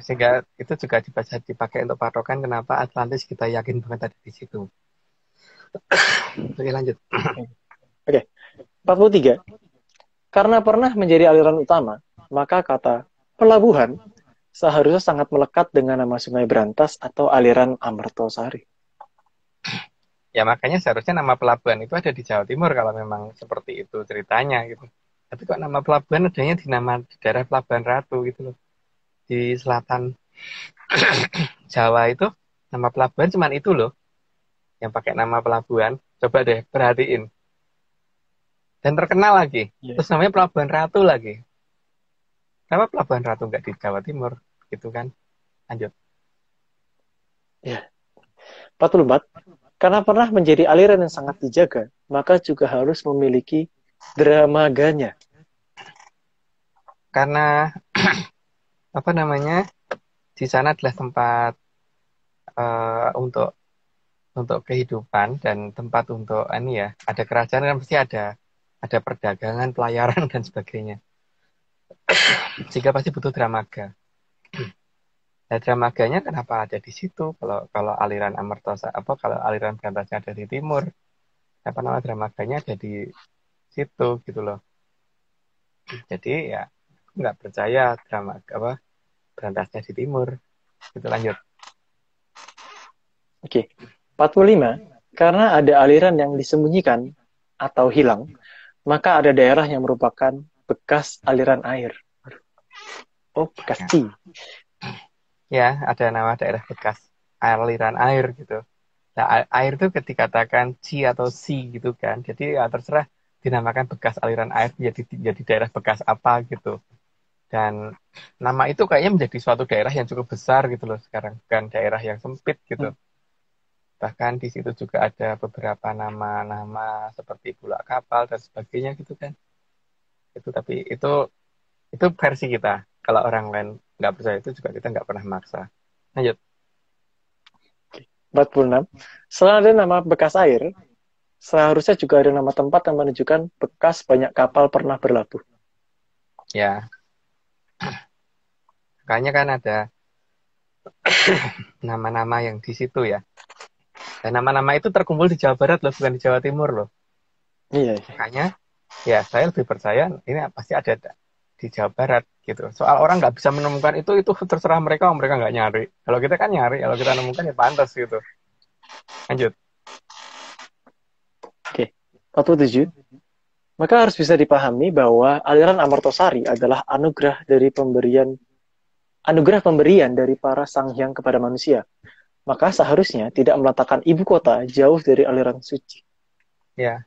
Sehingga itu juga bisa dipakai untuk patokan kenapa Atlantis kita yakin banget ada di situ. Oke, lanjut. Oke. 43. Karena pernah menjadi aliran utama, maka kata pelabuhan seharusnya sangat melekat dengan nama Sungai Berantas atau aliran Amartosari. Ya makanya seharusnya nama pelabuhan itu ada di Jawa Timur kalau memang seperti itu ceritanya gitu. Tapi kok nama pelabuhan adanya di daerah Pelabuhan Ratu gitu loh. Di selatan Jawa itu nama pelabuhan cuman itu loh. Yang pakai nama pelabuhan. Coba deh perhatiin. Dan terkenal lagi. Terus namanya Pelabuhan Ratu lagi. Kenapa Pelabuhan Ratu nggak di Jawa Timur? Gitu kan. Lanjut. Ya. 44. Karena pernah menjadi aliran yang sangat dijaga, maka juga harus memiliki dramaganya. Karena apa namanya, di sana adalah tempat untuk kehidupan dan tempat untuk ini ya, ada kerajaan kan pasti ada perdagangan, pelayaran dan sebagainya. Sehingga pasti butuh dramaga. Nah, dramaganya kenapa ada di situ? Kalau aliran Amertosa kalau aliran Berantasnya ada di timur, apa nama dramaganya ada di situ gitu loh. Jadi ya aku nggak percaya drama Berantasnya di timur. Gitu, lanjut. Oke. 45. Karena ada aliran yang disembunyikan atau hilang, maka ada daerah yang merupakan bekas aliran air. Oh, bekas ci. Ya, ada nama daerah bekas aliran air gitu. Nah, air itu dikatakan ci atau si gitu kan. Jadi ya terserah dinamakan bekas aliran air jadi daerah bekas apa gitu. Dan nama itu kayaknya menjadi suatu daerah yang cukup besar gitu loh sekarang, bukan daerah yang sempit gitu. Bahkan di situ juga ada beberapa nama-nama seperti bulak kapal dan sebagainya gitu kan. Tapi itu versi kita. Kalau orang lain nggak percaya itu juga kita nggak pernah maksa. Lanjut. 46. Selain ada nama bekas air, seharusnya juga ada nama tempat yang menunjukkan bekas banyak kapal pernah berlabuh. Ya, makanya kan ada nama-nama yang di situ ya. Dan nama-nama itu terkumpul di Jawa Barat loh, bukan di Jawa Timur loh. Iya. Makanya ya saya lebih percaya ini pasti ada di Jawa Barat gitu. Soal orang nggak bisa menemukan itu terserah mereka nggak nyari. Kalau kita kan nyari, kalau kita nemukan ya pantas gitu. Lanjut. Oke. 47. Maka harus bisa dipahami bahwa aliran Amartosari adalah anugerah pemberian dari para sang hyang kepada manusia. Maka seharusnya tidak meletakkan ibu kota jauh dari aliran suci. Ya.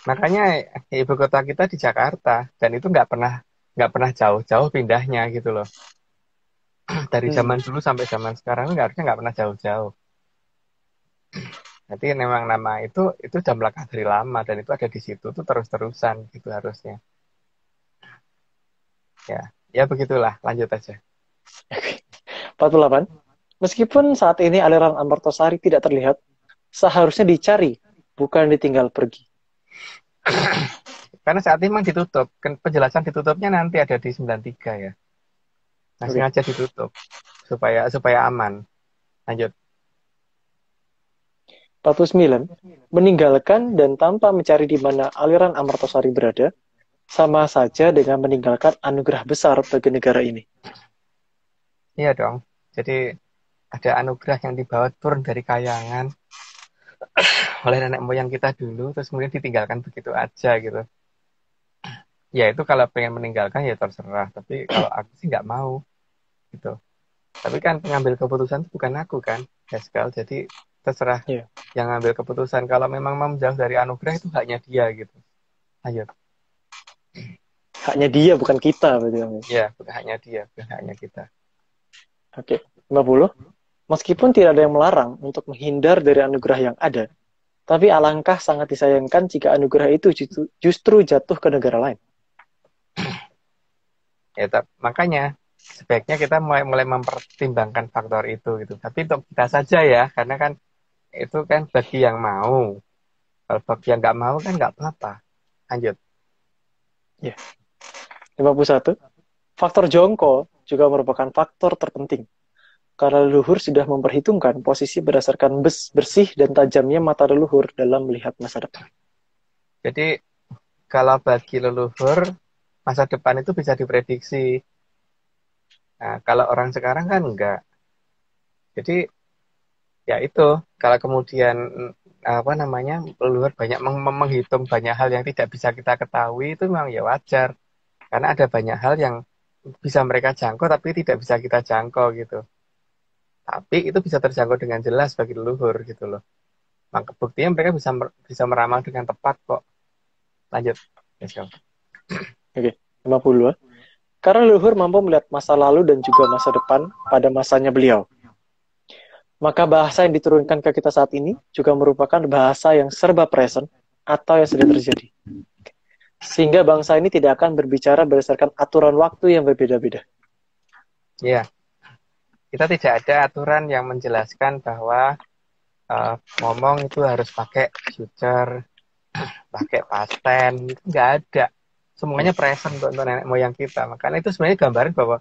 Makanya ibu kota kita di Jakarta dan itu nggak pernah jauh-jauh pindahnya gitu loh. Dari zaman dulu sampai zaman sekarang harusnya nggak pernah jauh-jauh. Nanti memang nama itu udah melekat dari lama dan itu ada di situ tuh terus-terusan gitu harusnya. Ya begitulah, lanjut aja. 48. Meskipun saat ini aliran Amartosari tidak terlihat, seharusnya dicari, bukan ditinggal pergi. Karena saat ini memang ditutup. Penjelasan ditutupnya nanti ada di 93 ya. Nah, sengaja ditutup supaya aman. Lanjut. 49. Meninggalkan dan tanpa mencari di mana aliran Amartosari berada, sama saja dengan meninggalkan anugerah besar bagi negara ini. Iya dong. Jadi ada anugerah yang dibawa turun dari kayangan oleh nenek moyang kita dulu, terus kemudian ditinggalkan begitu aja gitu. Ya itu kalau pengen meninggalkan ya terserah. Tapi kalau aku sih nggak mau gitu. Tapi kan pengambil keputusan itu bukan aku kan, Haskell. Jadi terserah yang ngambil keputusan. Kalau memang mau menjauh dari anugerah itu haknya dia gitu. Lanjut. Haknya dia, bukan kita. Berarti. Ya, bukan haknya dia, bukan haknya kita. Oke. 50. Meskipun tidak ada yang melarang untuk menghindar dari anugerah yang ada, tapi alangkah sangat disayangkan jika anugerah itu justru jatuh ke negara lain. Ya, makanya sebaiknya kita mulai mempertimbangkan faktor itu gitu. Tapi untuk kita saja ya, karena kan itu kan bagi yang mau. Kalau bagi yang nggak mau kan nggak apa-apa. Lanjut. Ya. 51. Faktor jongko juga merupakan faktor terpenting. Karena leluhur sudah memperhitungkan posisi berdasarkan bersih dan tajamnya mata leluhur dalam melihat masa depan. Jadi kalau bagi leluhur, masa depan itu bisa diprediksi. Nah, kalau orang sekarang kan enggak. Jadi ya itu, kalau kemudian leluhur banyak menghitung banyak hal yang tidak bisa kita ketahui, itu memang ya wajar. Karena ada banyak hal yang bisa mereka jangkau tapi tidak bisa kita jangkau gitu. Tapi itu bisa terjangkau dengan jelas bagi leluhur gitu loh. Maka buktinya mereka bisa meramal dengan tepat kok. Lanjut. Oke, 52. Karena leluhur mampu melihat masa lalu dan juga masa depan pada masanya beliau. Maka bahasa yang diturunkan ke kita saat ini juga merupakan bahasa yang serba present atau yang sudah terjadi. Sehingga bangsa ini tidak akan berbicara berdasarkan aturan waktu yang berbeda-beda. Ya, kita tidak ada aturan yang menjelaskan bahwa ngomong itu harus pakai future, pakai past tense, nggak ada. Semuanya present untuk nenek moyang kita. Makanya itu sebenarnya gambaran bahwa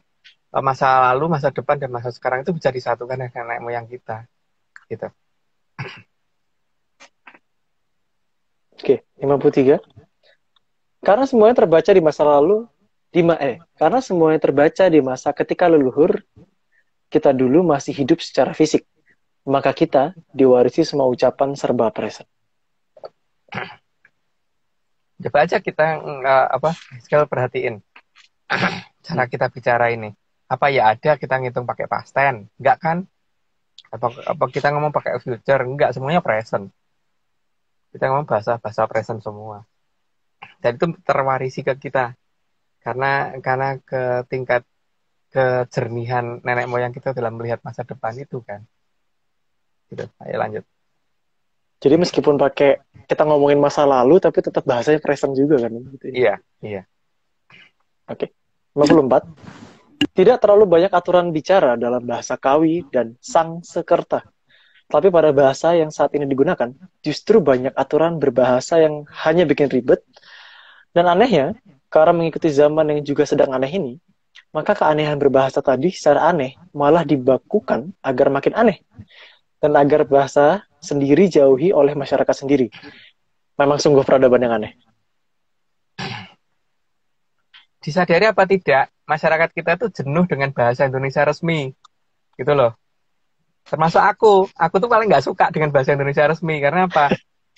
masa lalu, masa depan, dan masa sekarang itu bisa disatukan dengan nenek moyang kita. Gitu. Oke, 53. Karena semuanya terbaca di masa lalu, karena semuanya terbaca di masa ketika leluhur kita dulu masih hidup secara fisik, maka kita diwarisi semua ucapan serba present. Coba aja kita sekali perhatiin cara kita bicara ini. Apa ya ada kita ngitung pakai past tense? Enggak kan? Apa kita ngomong pakai future? Enggak, semuanya present. Kita ngomong bahasa present semua. Dan itu terwarisi ke kita. Karena ke tingkat kejernihan nenek moyang kita dalam melihat masa depan itu kan. Gitu. Ayo lanjut. Jadi meskipun kita ngomongin masa lalu, tapi tetap bahasanya present juga kan? Gitu. Iya. Oke. 54. Tidak terlalu banyak aturan bicara dalam bahasa Kawi dan Sangsekerta. Tapi pada bahasa yang saat ini digunakan, justru banyak aturan berbahasa yang hanya bikin ribet. Dan anehnya, karena mengikuti zaman yang juga sedang aneh ini, maka keanehan berbahasa tadi secara aneh malah dibakukan agar makin aneh. Dan agar bahasa sendiri jauhi oleh masyarakat sendiri. Memang sungguh peradaban yang aneh. Disadari apa tidak, masyarakat kita tuh jenuh dengan bahasa Indonesia resmi. Gitu loh. Termasuk aku tuh paling nggak suka dengan bahasa Indonesia resmi. Karena apa?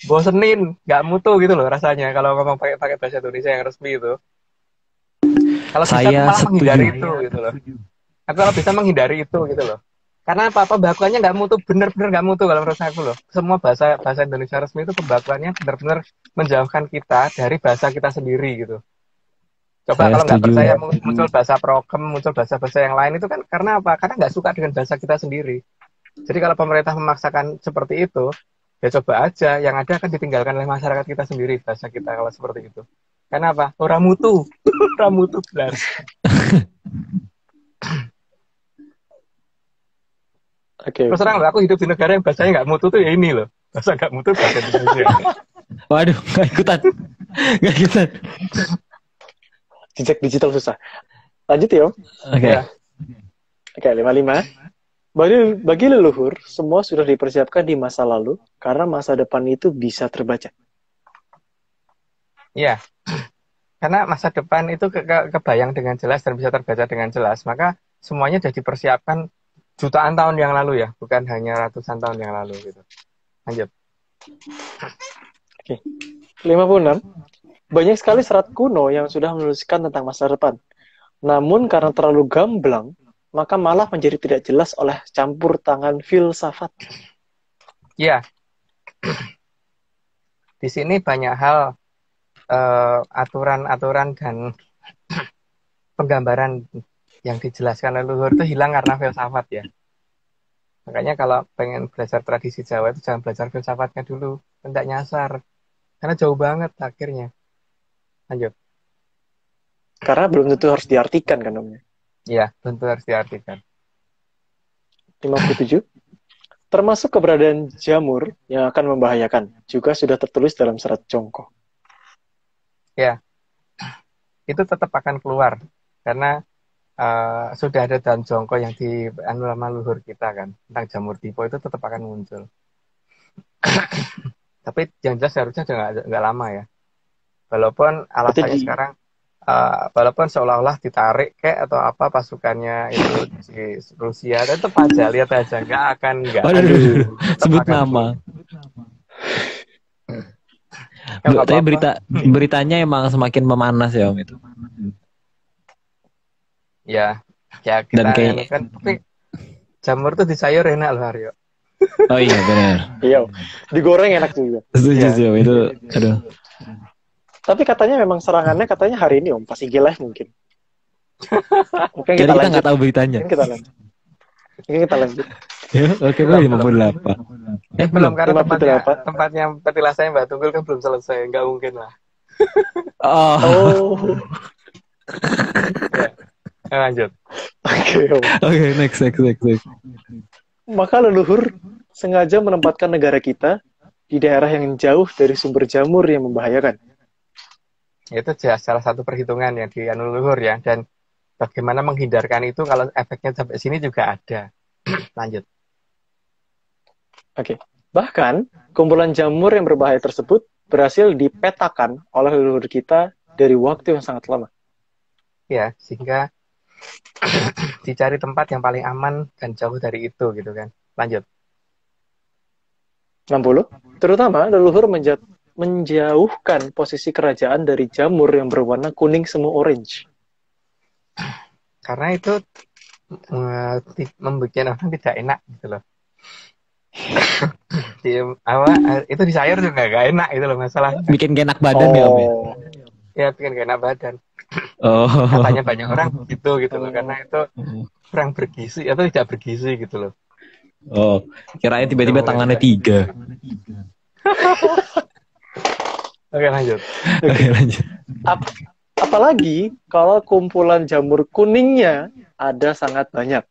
Bosenin, nggak mutu gitu loh rasanya kalau ngomong pakai bahasa Indonesia yang resmi itu. Kalau bisa malah menghindari itu gitu loh. Aku kalau bisa menghindari itu gitu loh. Karena apa pembakuannya nggak mutu, bener-bener nggak mutu kalau menurut aku loh. Semua bahasa Indonesia resmi itu pembakuannya bener-bener menjauhkan kita dari bahasa kita sendiri gitu. Coba kalau nggak percaya muncul bahasa prokem, muncul bahasa-bahasa yang lain itu kan karena apa? Karena nggak suka dengan bahasa kita sendiri. Jadi kalau pemerintah memaksakan seperti itu, ya coba aja. Yang ada akan ditinggalkan oleh masyarakat kita sendiri bahasa kita kalau seperti itu. Karena apa? Orang mutu, orang mutu benar. Okay. Terus terang loh, aku hidup di negara yang bahasanya nggak mutu tuh ya ini loh. Bahasa nggak mutu bahasa Indonesia. Waduh, nggak ikutan. Jejak digital susah. Lanjut ya. Oke. Oke, 55. Bagi leluhur, semua sudah dipersiapkan di masa lalu, karena masa depan itu bisa terbaca. Iya. Karena masa depan itu kebayang dengan jelas dan bisa terbaca dengan jelas. Maka semuanya sudah dipersiapkan jutaan tahun yang lalu ya, bukan hanya ratusan tahun yang lalu gitu. Lanjut. Oke. 56. Banyak sekali serat kuno yang sudah menuliskan tentang masa depan. Namun karena terlalu gamblang, maka malah menjadi tidak jelas oleh campur tangan filsafat. Ya. Di sini banyak hal aturan-aturan dan penggambaran yang dijelaskan leluhur itu hilang karena filsafat ya. Makanya kalau pengen belajar tradisi Jawa itu jangan belajar filsafatnya dulu, tidak nyasar. Karena jauh banget akhirnya. Lanjut. Karena belum tentu harus diartikan kan namanya. Iya, tentu harus diartikan. 57. Termasuk keberadaan jamur yang akan membahayakan juga sudah tertulis dalam serat Jongko. Ya, itu tetap akan keluar karena sudah ada dalam Jongko yang di nama leluhur kita kan tentang jamur tipo itu tetap akan muncul. Tapi yang jelas harusnya nggak lama ya. Walaupun alasannya sekarang walaupun seolah-olah ditarik kayak atau apa pasukannya itu di Rusia, tetap aja lihat aja nggak. Waduh, sebut nama. Tapi beritanya emang semakin memanas ya Om itu. Ya kita kan tapi jamur tuh di sayur enak loh Aryo. Oh iya benar. Iya, digoreng enak juga. Setuju sih Om itu. Aduh. Tapi katanya memang serangannya katanya hari ini Om, pas IG Live mungkin. Jadi kita nggak tahu beritanya. Mungkin kita lanjut. Ya, oke, Belum, boleh belum. 58. Belum, Belum. karena 58. tempatnya petilasanya Mbak Tunggul kan belum selesai. Nggak mungkin lah. Oh. Oh, Ya, lanjut. oke. Om. Oke, next. Maka leluhur sengaja menempatkan negara kita di daerah yang jauh dari sumber jamur yang membahayakan. Itu jelas salah satu perhitungan yang di anu leluhur ya. Dan bagaimana menghindarkan itu kalau efeknya sampai sini juga ada. Lanjut. Oke. Bahkan, kumpulan jamur yang berbahaya tersebut berhasil dipetakan oleh leluhur kita dari waktu yang sangat lama. Ya, sehingga dicari tempat yang paling aman dan jauh dari itu gitu kan. Lanjut. 60. Terutama leluhur menjauhkan posisi kerajaan dari jamur yang berwarna kuning semu orange. Karena itu membuat orang tidak enak gitu loh. Itu di sayur juga gak enak itu loh masalahnya. Bikin gak enak badan ya, Om ya? Oh, Ya bikin gak enak badan. Oh. Katanya banyak orang gitu loh. Karena itu kurang bergizi atau tidak bergizi gitu loh. Oh, kirain tiba-tiba tangannya 3. Oke, lanjut. Oke, lanjut. apalagi kalau kumpulan jamur kuningnya ada sangat banyak,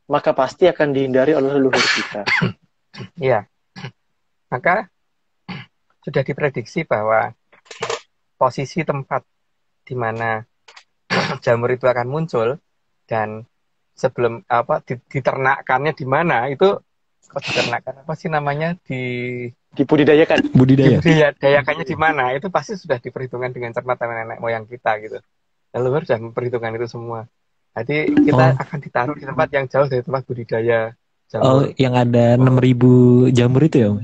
maka pasti akan dihindari oleh leluhur kita. Iya. Maka sudah diprediksi bahwa posisi tempat di mana jamur itu akan muncul dan sebelum diternakkannya di mana itu diternakan apa sih namanya Dibudidayakan. Budidaya. dibudidayakannya di mana itu pasti sudah diperhitungkan dengan cermat sama nenek moyang kita gitu. Leluhur sudah memperhitungkan itu semua. Jadi kita akan ditaruh di tempat yang jauh dari tempat budidaya Oh, jamur. yang ada 6.000 jamur itu ya, Om?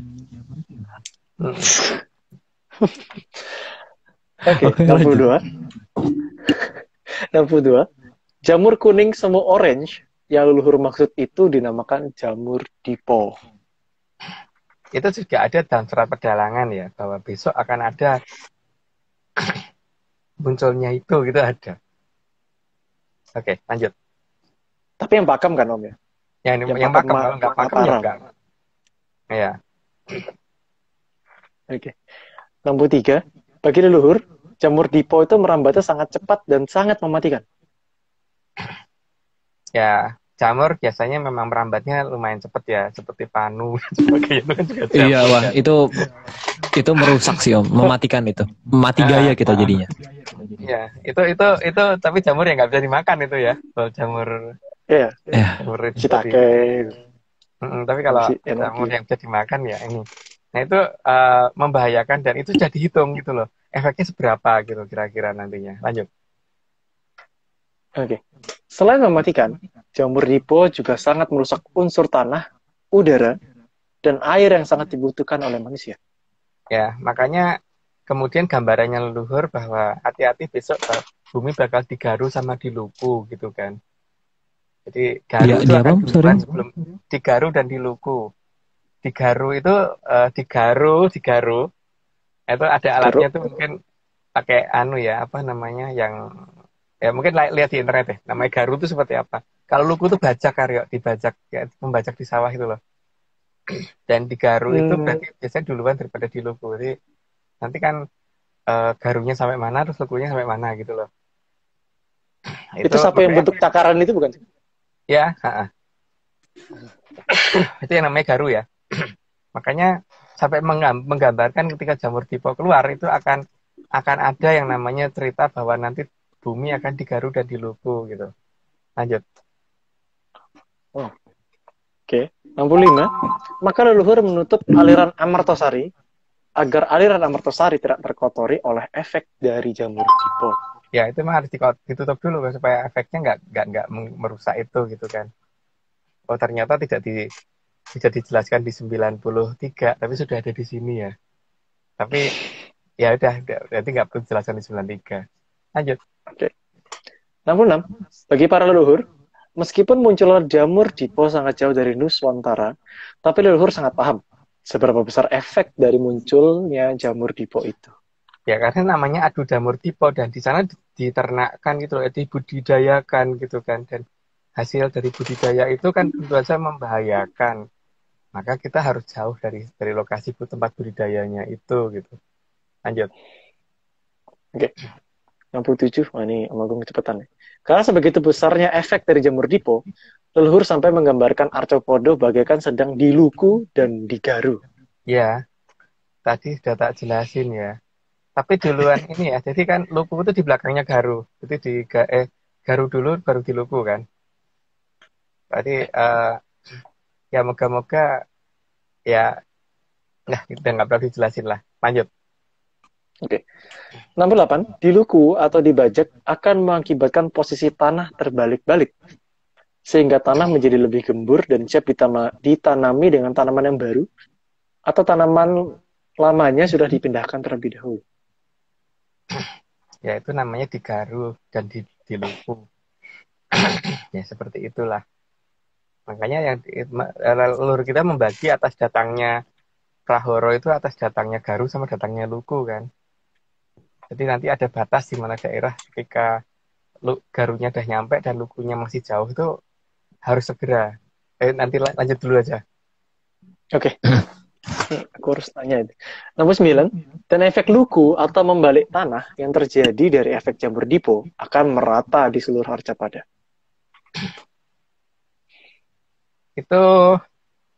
Oke, 62. 62. Jamur kuning semu orange yang leluhur maksud itu dinamakan jamur dipo. Itu juga ada dalam surat perdalangan ya, bahwa besok akan ada munculnya itu gitu ada. Oke, lanjut. Tapi yang pakem kan Om ya? Yang pakem, kalau nggak pakem ya enggak. Ya. Oke. 63. Bagi leluhur, jamur dipo itu merambatnya sangat cepat dan sangat mematikan. Ya, jamur biasanya memang merambatnya lumayan cepat ya, seperti panu dan sebagainya itu kan juga jamur. Iya, wah, itu merusak sih, Om, mematikan itu. Mati gaya kita jadinya. Ya, itu tapi jamur yang nggak bisa dimakan itu ya. Kalau jamur Iya. jamur itu Shiitake. tapi kalau jamur yang bisa dimakan ya ini. Nah, itu membahayakan dan itu sudah dihitung gitu loh. Efeknya seberapa gitu kira-kira nantinya. Lanjut. Oke. Selain mematikan, jamur dipo juga sangat merusak unsur tanah, udara, dan air yang sangat dibutuhkan oleh manusia. Ya, makanya kemudian gambarannya leluhur bahwa hati-hati besok bumi bakal digaru sama diluku gitu kan. Jadi garu itu akan duluan sebelum digaru dan diluku. Digaru itu digaru itu ada alatnya tuh mungkin pakai anu ya apa namanya yang ya mungkin lihat di internet deh namanya garu itu seperti apa. Kalau luku itu bajak Karyo, dibajak ya, membajak di sawah itu loh. Dan digaru itu berarti biasanya duluan daripada diluku. Jadi nanti kan garunya sampai mana terus lukunya sampai mana gitu loh. Itu sampai yang bentuk cakaran itu bukan? Ya, itu yang namanya garu ya. Makanya sampai menggambarkan ketika jamur dipo keluar itu akan ada yang namanya cerita bahwa nanti bumi akan digaru dan diluku gitu. Lanjut. Oke. 65. Maka leluhur menutup aliran Amartosari agar aliran Amartosari tidak terkotori oleh efek dari jamur dipo. Ya itu memang harus ditutup dulu supaya efeknya nggak merusak itu gitu kan. Oh ternyata tidak dijelaskan di 93 tapi sudah ada di sini ya. Tapi ya udah berarti nggak perlu dijelaskan di 93. Lanjut. Oke. 66. Bagi para leluhur, meskipun munculnya jamur dipo sangat jauh dari Nuswantara, tapi leluhur sangat paham seberapa besar efek dari munculnya jamur dipo itu. Ya karena namanya adu jamur dipo dan di sana diternakkan gitu loh, dibudidayakan gitu kan dan hasil dari budidaya itu kan tentu saja membahayakan. Maka kita harus jauh dari lokasi tempat budidayanya itu gitu. Lanjut. Oke. 67, wah ini Om Agung kecepatan ya. Karena sebegitu besarnya efek dari jamur dipo, leluhur sampai menggambarkan arthropoda bagaikan sedang diluku dan digaru. Ya, tadi sudah tak jelasin ya. Tapi duluan ini ya, jadi kan luku itu di belakangnya garu. Jadi garu dulu baru di luku kan. Tadi ya moga-moga ya, nah kita nggak perlu dijelasin lah. Lanjut. Oke. 68, di luku atau dibajak akan mengakibatkan posisi tanah terbalik-balik. Sehingga tanah menjadi lebih gembur dan siap ditanami dengan tanaman yang baru, atau tanaman lamanya sudah dipindahkan terlebih dahulu. Ya itu namanya digaru dan diluku. Ya seperti itulah. Makanya yang leluhur kita membagi atas datangnya prahoro itu atas datangnya garu sama datangnya luku kan. Jadi nanti ada batas di mana daerah ketika garunya udah nyampe dan lukunya masih jauh itu harus segera. Nanti lanjut dulu aja. Oke. Aku harus tanya itu. Nomor 9, dan efek luku atau membalik tanah yang terjadi dari efek jamur dipo akan merata di seluruh Arcapada. Itu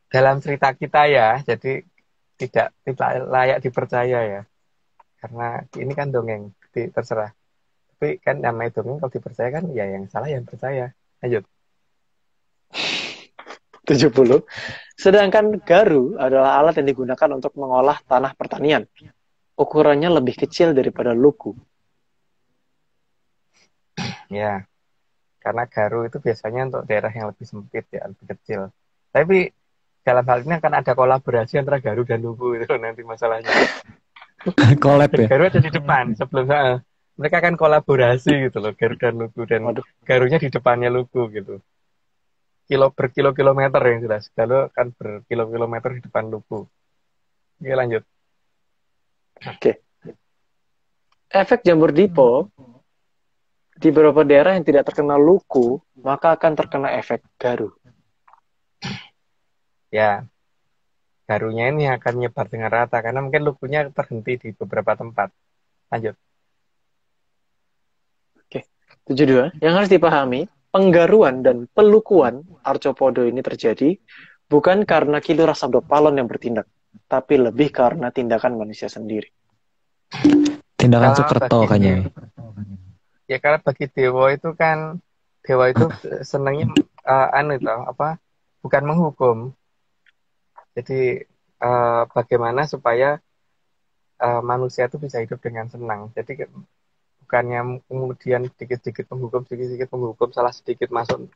dalam cerita kita ya, jadi tidak layak dipercaya ya. Karena ini kan dongeng, terserah. Tapi kan namanya dongeng, kalau dipercaya kan ya yang salah yang percaya. Lanjut. 70. Sedangkan garu adalah alat yang digunakan untuk mengolah tanah pertanian. Ukurannya lebih kecil daripada luku. Ya, karena garu itu biasanya untuk daerah yang lebih sempit ya, lebih kecil. Tapi dalam hal ini akan ada kolaborasi antara garu dan luku itu nanti masalahnya. Collab ya. Garu ada di depan sebelum mereka akan kolaborasi gitu loh, garu dan luku, dan garunya di depannya luku gitu. Berkilo-kilometer yang jelas. Garu kan berkilo-kilometer di depan luku. Oke, lanjut. Oke. Efek jamur dipo di beberapa daerah yang tidak terkena luku, maka akan terkena efek garu. Ya, garunya ini akan nyebar dengan rata karena mungkin lukunya terhenti di beberapa tempat. Lanjut. Oke. 72. Yang harus dipahami, penggaruan dan pelukuan arthropoda ini terjadi bukan karena Kilurah Sabdopalon yang bertindak, tapi lebih karena tindakan manusia sendiri. Tindakan Sukerto kayaknya. Ya karena bagi dewa itu kan, dewa itu senangnya bukan menghukum. Jadi bagaimana supaya manusia itu bisa hidup dengan senang. Jadi bukannya kemudian sedikit-sedikit menghukum, salah sedikit masuk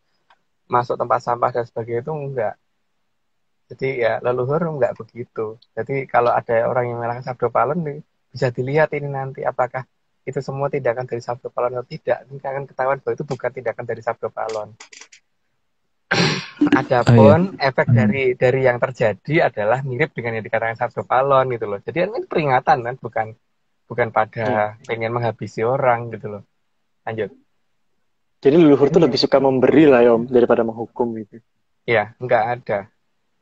tempat sampah dan sebagainya, itu enggak. Jadi ya leluhur enggak begitu. Jadi kalau ada orang yang melakukan Sabdopalon, bisa dilihat ini nanti apakah itu semua tindakan dari Sabdopalon atau tidak. Ini akan ketahuan bahwa itu bukan tindakan dari Sabdopalon. Adapun efek dari yang terjadi adalah mirip dengan yang dikatakan Sabdopalon gitu loh. Jadi ini peringatan kan, bukan pada pengen menghabisi orang gitu loh. Lanjut. Jadi leluhur tuh lebih suka memberi lah ya Om, daripada menghukum gitu. Iya, enggak ada.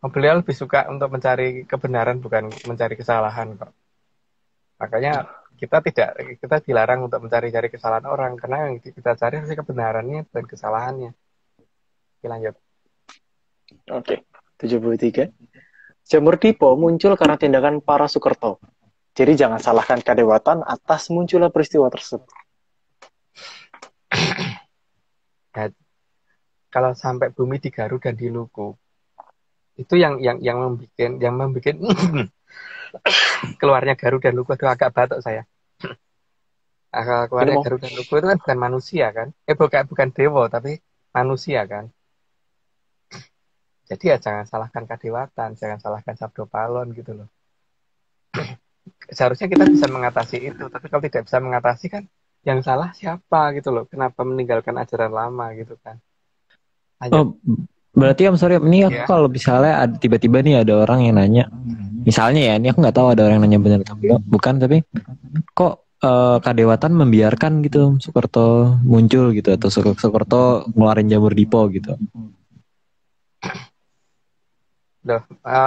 Beliau lebih suka untuk mencari kebenaran, bukan mencari kesalahan kok. Makanya kita dilarang untuk mencari-cari kesalahan orang, karena yang kita cari harusnya kebenarannya bukan kesalahannya. Oke, lanjut. Oke. 73. Jamur dipo muncul karena tindakan para Sukerto. Jadi jangan salahkan kadewatan atas munculnya peristiwa tersebut. Ya, kalau sampai bumi digaru dan diluku, itu yang membuat keluarnya garu dan luku. Itu agak batuk saya. Keluarnya garu dan luku itu kan bukan manusia kan? Bukan dewa tapi manusia kan? Jadi ya jangan salahkan kadewatan, jangan salahkan Sabdopalon gitu loh. Seharusnya kita bisa mengatasi itu, tapi kalau tidak bisa mengatasi kan yang salah siapa gitu loh. Kenapa meninggalkan ajaran lama gitu kan? Oh, berarti Om, sorry, ini aku kalau misalnya tiba-tiba nih ada orang yang nanya, misalnya ya, ini aku nggak tahu ada orang yang nanya benar atau bukan, tapi kok Kadewatan membiarkan gitu Soekarto muncul gitu atau Soekarto ngeluarin Jamur Dipo gitu. Loh,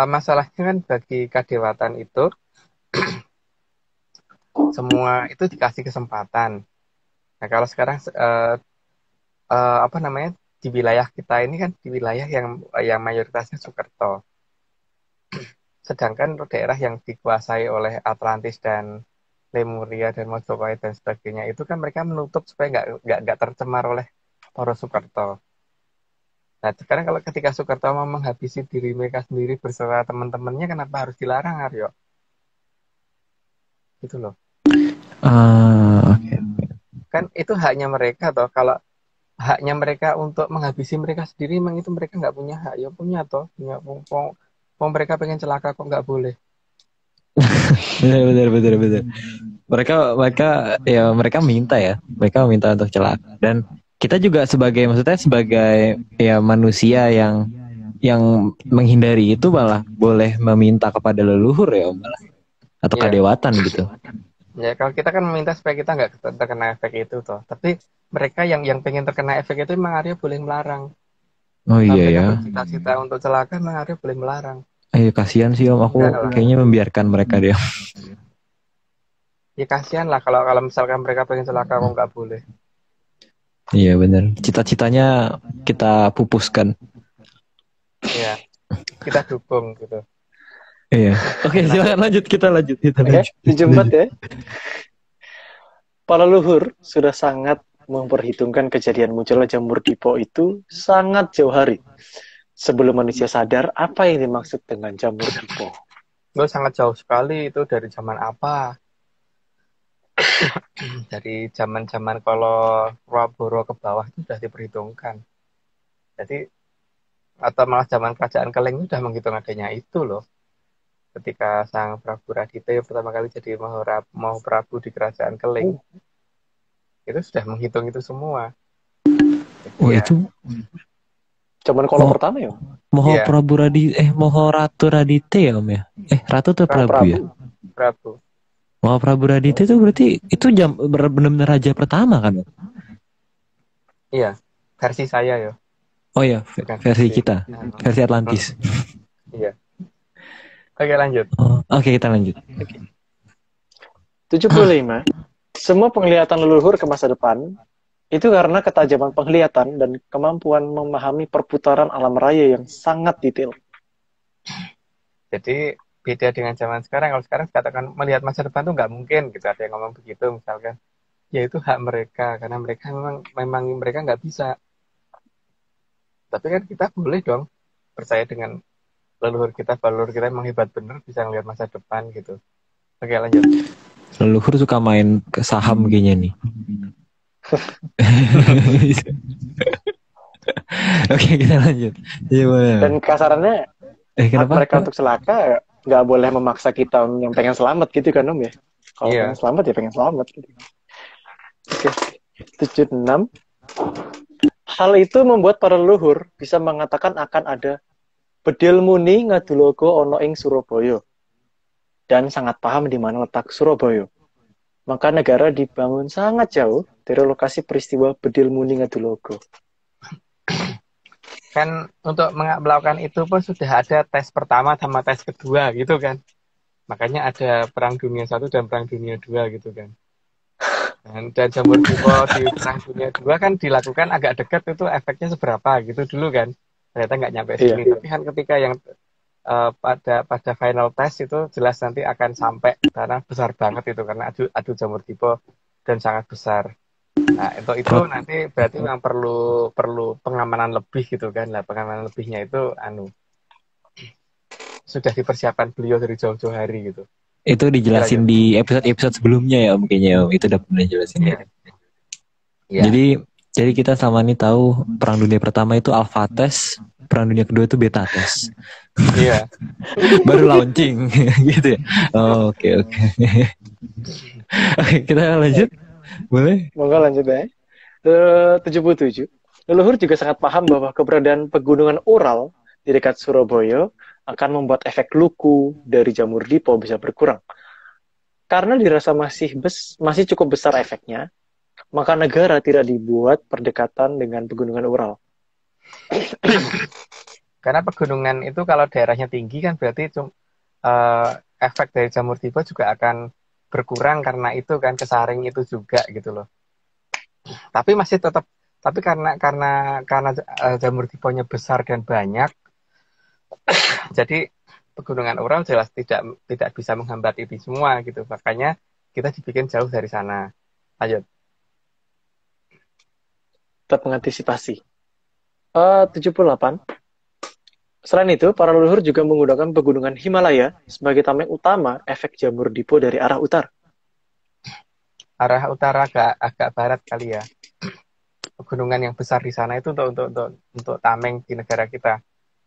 masalahnya kan bagi Kadewatan itu semua itu dikasih kesempatan. Nah, kalau sekarang apa namanya di wilayah kita ini kan di wilayah yang mayoritasnya Soekarto. Sedangkan daerah yang dikuasai oleh Atlantis dan Lemuria dan Mojopahit dan sebagainya itu kan mereka menutup supaya nggak tercemar oleh poros Soekarto. Nah, sekarang kalau ketika Soekarto mau menghabisi diri mereka sendiri beserta teman-temannya, kenapa harus dilarang, Aryo? Gitu loh. Oke. Kan itu haknya mereka toh. Kalau haknya mereka untuk menghabisi mereka sendiri, memang itu mereka nggak punya hak. Ya punya toh. Punya, mereka pengen celaka kok nggak boleh. Benar. Mereka minta ya. Mereka minta untuk celaka. Dan kita juga sebagai ya manusia yang menghindari itu malah boleh meminta kepada leluhur ya malah atau kadewatan gitu. Ya kalau kita kan meminta supaya kita nggak terkena efek itu toh. Tapi mereka yang pengen terkena efek itu memang Aryo boleh melarang. Oh iya ya. Bercita-cita untuk celaka memang Aryo boleh melarang. Kasihan sih Om, aku kayaknya membiarkan mereka dia. Ya kasihan lah kalau misalkan mereka pengen celaka kok nggak boleh. Iya benar. Cita-citanya kita pupuskan. Iya. Kita dukung gitu. Iya. Oke, silakan lanjut. Kita lanjut. Dijembat ya. Para leluhur sudah sangat memperhitungkan kejadian munculnya Jamur Dipo itu sangat jauh hari. Sebelum manusia sadar apa yang dimaksud dengan Jamur Dipo. Itu sangat jauh sekali, itu dari zaman apa? Dari zaman kalau Puraboro ke bawah itu sudah diperhitungkan. Jadi atau malah zaman kerajaan Keleng sudah menghitung adanya itu loh. Ketika Sang Prabu Radite pertama kali jadi Mahaprabu di kerajaan Keleng, itu sudah menghitung itu semua. Jadi, itu zaman kalau pertama ya? Mahaprabu Maharatu Radite ya Om ya? Ratu atau Prabu ya? Prabu. Mahaprabu Radite itu berarti itu benar-benar raja pertama kan? Iya, versi saya ya. Oh iya, versi kita, versi Atlantis. Iya. Oke lanjut. Oke kita lanjut. 75. Semua penglihatan leluhur ke masa depan itu karena ketajaman penglihatan dan kemampuan memahami perputaran alam raya yang sangat detail. Jadi beda dengan zaman sekarang. Kalau sekarang katakan melihat masa depan tuh nggak mungkin gitu. Ada yang ngomong begitu misalkan. Ya itu hak mereka karena mereka memang mereka nggak bisa. Tapi kan kita boleh dong percaya dengan leluhur kita memang hebat bener bisa ngelihat masa depan gitu. Oke lanjut. Leluhur suka main ke saham kayaknya nih. Oke kita lanjut. Dan kasarannya hak mereka untuk celaka nggak boleh memaksa kita yang pengen selamat gitu kan Om ya. Kalau pengen selamat ya pengen selamat gitu. Oke. 76. Hal itu membuat para leluhur bisa mengatakan akan ada bedil muni ngadulogo ono ing Surabaya dan sangat paham di mana letak Surabaya. Maka negara dibangun sangat jauh dari lokasi peristiwa bedil muni ngadulogo. Kan untuk melakukan itu pun sudah ada tes pertama sama tes kedua gitu kan. Makanya ada Perang Dunia 1 dan Perang Dunia 2 gitu kan. Dan Jamur Dipo di Perang Dunia 2 kan dilakukan agak dekat itu efeknya seberapa gitu dulu kan. Ternyata nggak nyampe sini. Tapi kan ketika yang pada final test itu jelas nanti akan sampai karena besar banget itu karena adu Jamur Dipo dan sangat besar. Nah itu nanti berarti memang perlu pengamanan lebih gitu kan. Nah pengamanan lebihnya itu sudah dipersiapkan beliau dari jauh-jauh hari gitu. Itu dijelasin di episode sebelumnya ya Om kayaknya Om. Itu udah pernah jelasin ya. Jadi kita sama ini tahu Perang Dunia Pertama itu alpha test, Perang Dunia Kedua itu beta test. Iya. Baru launching gitu ya. Oke. Oke, kita lanjut. Boleh? Monggo lanjut ya. 77. Leluhur juga sangat paham bahwa keberadaan pegunungan Ural di dekat Surabaya akan membuat efek luku dari Jamur Dipo bisa berkurang. Karena dirasa masih cukup besar efeknya, maka negara tidak dibuat berdekatan dengan pegunungan Ural. Karena pegunungan itu kalau daerahnya tinggi kan berarti efek dari jamur tiba juga akan berkurang karena itu kan kesaring itu juga gitu loh. Tapi masih tetap karena jamur tipenya besar dan banyak, jadi pegunungan Ural jelas tidak bisa menghambat itu semua gitu. Makanya kita dibikin jauh dari sana. Lanjut. Tetap mengantisipasi. 78. Selain itu, para leluhur juga menggunakan pegunungan Himalaya sebagai tameng utama efek jamur dipo dari arah utara. Arah utara agak barat kali ya. Pegunungan yang besar di sana itu untuk tameng di negara kita.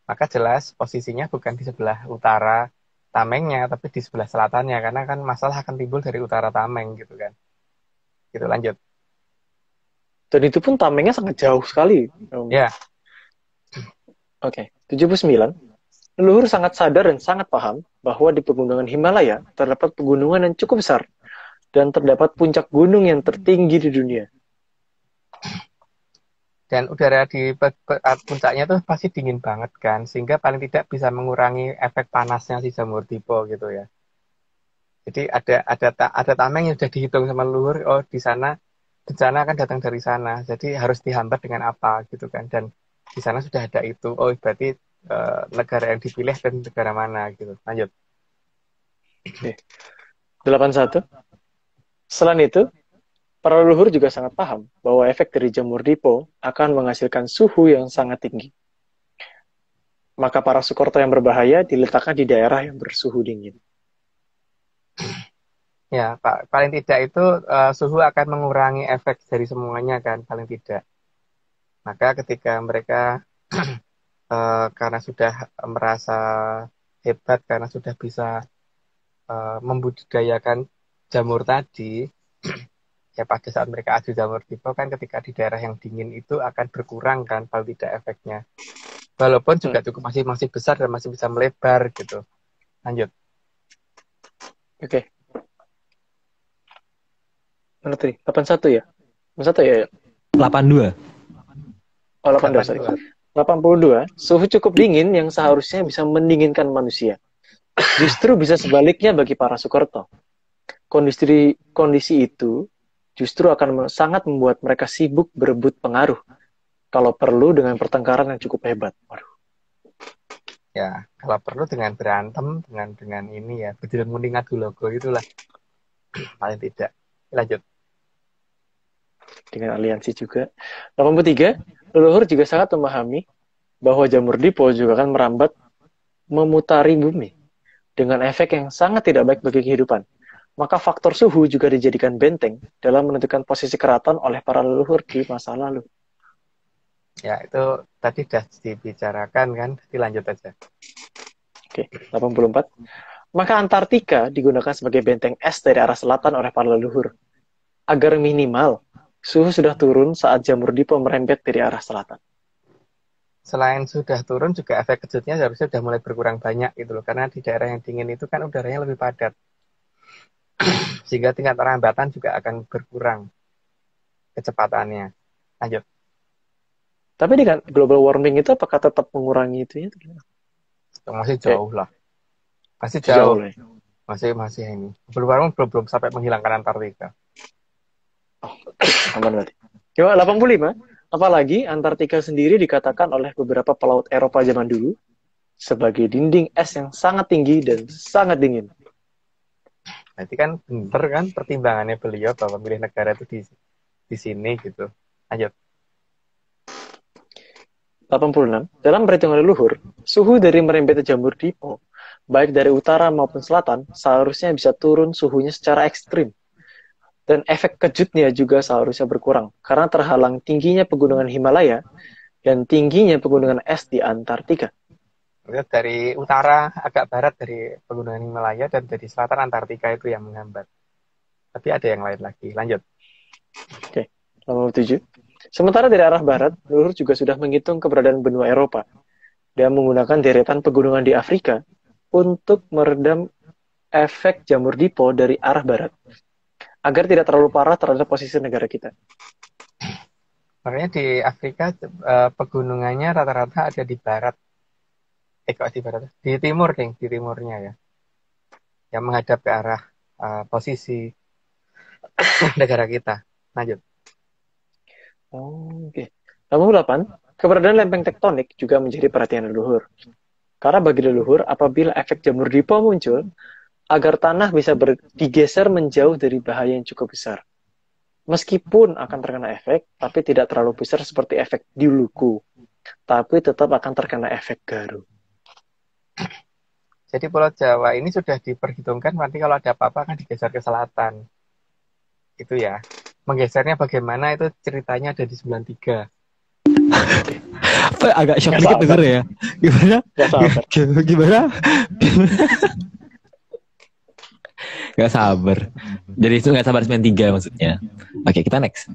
Maka jelas posisinya bukan di sebelah utara tamengnya, tapi di sebelah selatannya. Karena kan masalah akan timbul dari utara tameng gitu kan. Gitu, lanjut. Dan itu pun tamengnya sangat jauh sekali. Ya. Oke. 79. Leluhur sangat sadar dan sangat paham bahwa di pegunungan Himalaya terdapat pegunungan yang cukup besar dan terdapat puncak gunung yang tertinggi di dunia. Dan udara di puncaknya tuh pasti dingin banget kan, sehingga paling tidak bisa mengurangi efek panasnya si jamur tipe gitu ya. Jadi ada tameng yang sudah dihitung sama leluhur, oh di sana bencana akan datang dari sana, jadi harus dihambat dengan apa gitu kan. Dan di sana sudah ada itu, oh berarti negara yang dipilih dan negara mana gitu. Lanjut. Oke. 81. Selain itu, para leluhur juga sangat paham bahwa efek dari jamur dipo akan menghasilkan suhu yang sangat tinggi. Maka para Sukorto yang berbahaya diletakkan di daerah yang bersuhu dingin. Ya, paling tidak itu suhu akan mengurangi efek dari semuanya kan, paling tidak. Maka ketika mereka karena sudah merasa hebat, karena sudah bisa membudidayakan jamur tadi, ya pada saat mereka adu jamur tipe kan ketika di daerah yang dingin itu akan berkurang kan, paling tidak efeknya. Walaupun juga cukup masih besar dan masih bisa melebar gitu. Lanjut. Oke. Mana tadi? 81 ya? 81 ya? 82. Oh, 82, sorry. 82, suhu cukup dingin yang seharusnya bisa mendinginkan manusia. Justru bisa sebaliknya bagi para Sukorto. Kondisi itu justru akan sangat membuat mereka sibuk berebut pengaruh. Kalau perlu dengan pertengkaran yang cukup hebat. Waduh. Ya, kalau perlu dengan berantem, dengan ini ya, berjalan mending adu logo itulah. Paling tidak. Lanjut. Dengan aliansi juga. 83, leluhur juga sangat memahami bahwa jamur dipo juga akan merambat memutari bumi dengan efek yang sangat tidak baik bagi kehidupan. Maka faktor suhu juga dijadikan benteng dalam menentukan posisi keraton oleh para leluhur di masa lalu. Ya, itu tadi sudah dibicarakan kan, dilanjut aja. Oke, 84. Maka Antartika digunakan sebagai benteng es dari arah selatan oleh para leluhur. Agar minimal, suhu sudah turun saat jamur dipo merembet dari arah selatan. Selain sudah turun, juga efek kejutnya harusnya sudah mulai berkurang banyak gitu loh. Karena di daerah yang dingin itu kan udaranya lebih padat. Sehingga tingkat perambatan juga akan berkurang kecepatannya. Lanjut. Tapi dengan global warming itu apakah tetap mengurangi itu ya? Masih jauh lah. Masih jauh. Ya. Masih ini. Belum sampai menghilangkan Antartika. Oh, aman berarti. Coba 85. Apalagi Antartika sendiri dikatakan oleh beberapa pelaut Eropa zaman dulu sebagai dinding es yang sangat tinggi dan sangat dingin. Berarti kan bener kan pertimbangannya beliau bahwa memilih negara itu di sini gitu. Lanjut. 86. Dalam perhitungan leluhur, suhu dari merembetnya jamur dipo, baik dari utara maupun selatan, seharusnya bisa turun suhunya secara ekstrim. Dan efek kejutnya juga seharusnya berkurang, karena terhalang tingginya pegunungan Himalaya dan tingginya pegunungan es di Antartika. Dari utara agak barat dari pegunungan Himalaya dan dari selatan Antartika itu yang menghambat. Tapi ada yang lain lagi. Lanjut. Oke, 87. Sementara dari arah barat, leluhur juga sudah menghitung keberadaan benua Eropa dan menggunakan deretan pegunungan di Afrika untuk meredam efek jamur dipo dari arah barat agar tidak terlalu parah terhadap posisi negara kita? Makanya di Afrika pegunungannya rata-rata ada di barat. Kok di barat? Di timur, ding, di timurnya ya. Yang menghadap ke arah posisi negara kita. Lanjut. Oh, oke. Nomor 8, keberadaan lempeng tektonik juga menjadi perhatian leluhur. Karena bagi leluhur, apabila efek jamur dipo muncul, agar tanah bisa digeser menjauh dari bahaya yang cukup besar. Meskipun akan terkena efek, tapi tidak terlalu besar seperti efek di Luku. Tapi tetap akan terkena efek Garu. Jadi Pulau Jawa ini sudah diperhitungkan nanti kalau ada apa-apa akan digeser ke selatan. Itu ya. Menggesernya bagaimana itu ceritanya ada di 93. Apa, agak shock Nggak dikit sabar. denger ya. Gimana? Nggak sabar. Gimana? Gak sabar. Jadi itu gak sabar 93 maksudnya. Oke, kita next.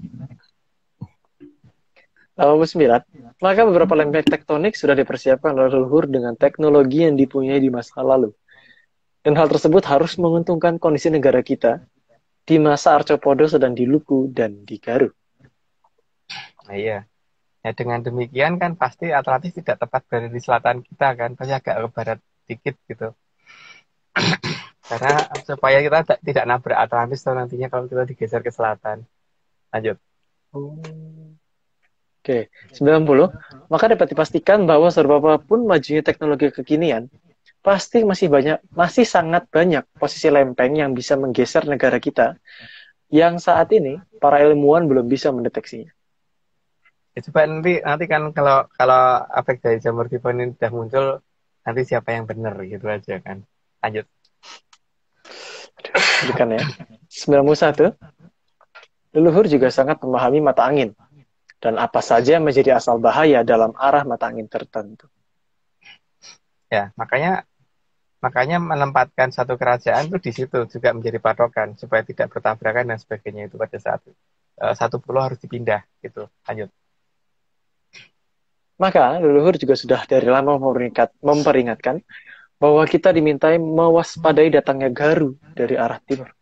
89, maka beberapa lempeng tektonik sudah dipersiapkan oleh leluhur dengan teknologi yang dipunyai di masa lalu. Dan hal tersebut harus menguntungkan kondisi negara kita di masa Arcopodo sedang di Luku dan di Garu. Nah iya. Ya dengan demikian kan pasti Atlantis tidak tepat berada di selatan kita kan. Pasti agak ke barat dikit gitu. Karena supaya kita tidak nabrak Atlantis nantinya kalau kita digeser ke selatan. Lanjut. Oke, 90. Maka dapat dipastikan bahwa seberapapun majunya teknologi kekinian, pasti masih sangat banyak posisi lempeng yang bisa menggeser negara kita yang saat ini para ilmuwan belum bisa mendeteksinya. Ya, coba nanti kan kalau efek dari jamur tipe ini sudah muncul, nanti siapa yang benar gitu aja kan. Lanjut. Bukan ya. 91. Leluhur juga sangat memahami mata angin dan apa saja menjadi asal bahaya dalam arah mata angin tertentu. Ya, makanya menempatkan satu kerajaan itu di situ juga menjadi patokan supaya tidak bertabrakan dan sebagainya itu pada saat satu pulau harus dipindah gitu. Lanjut. Maka leluhur juga sudah dari lama memperingatkan bahwa kita dimintai mewaspadai datangnya Garu dari arah timur.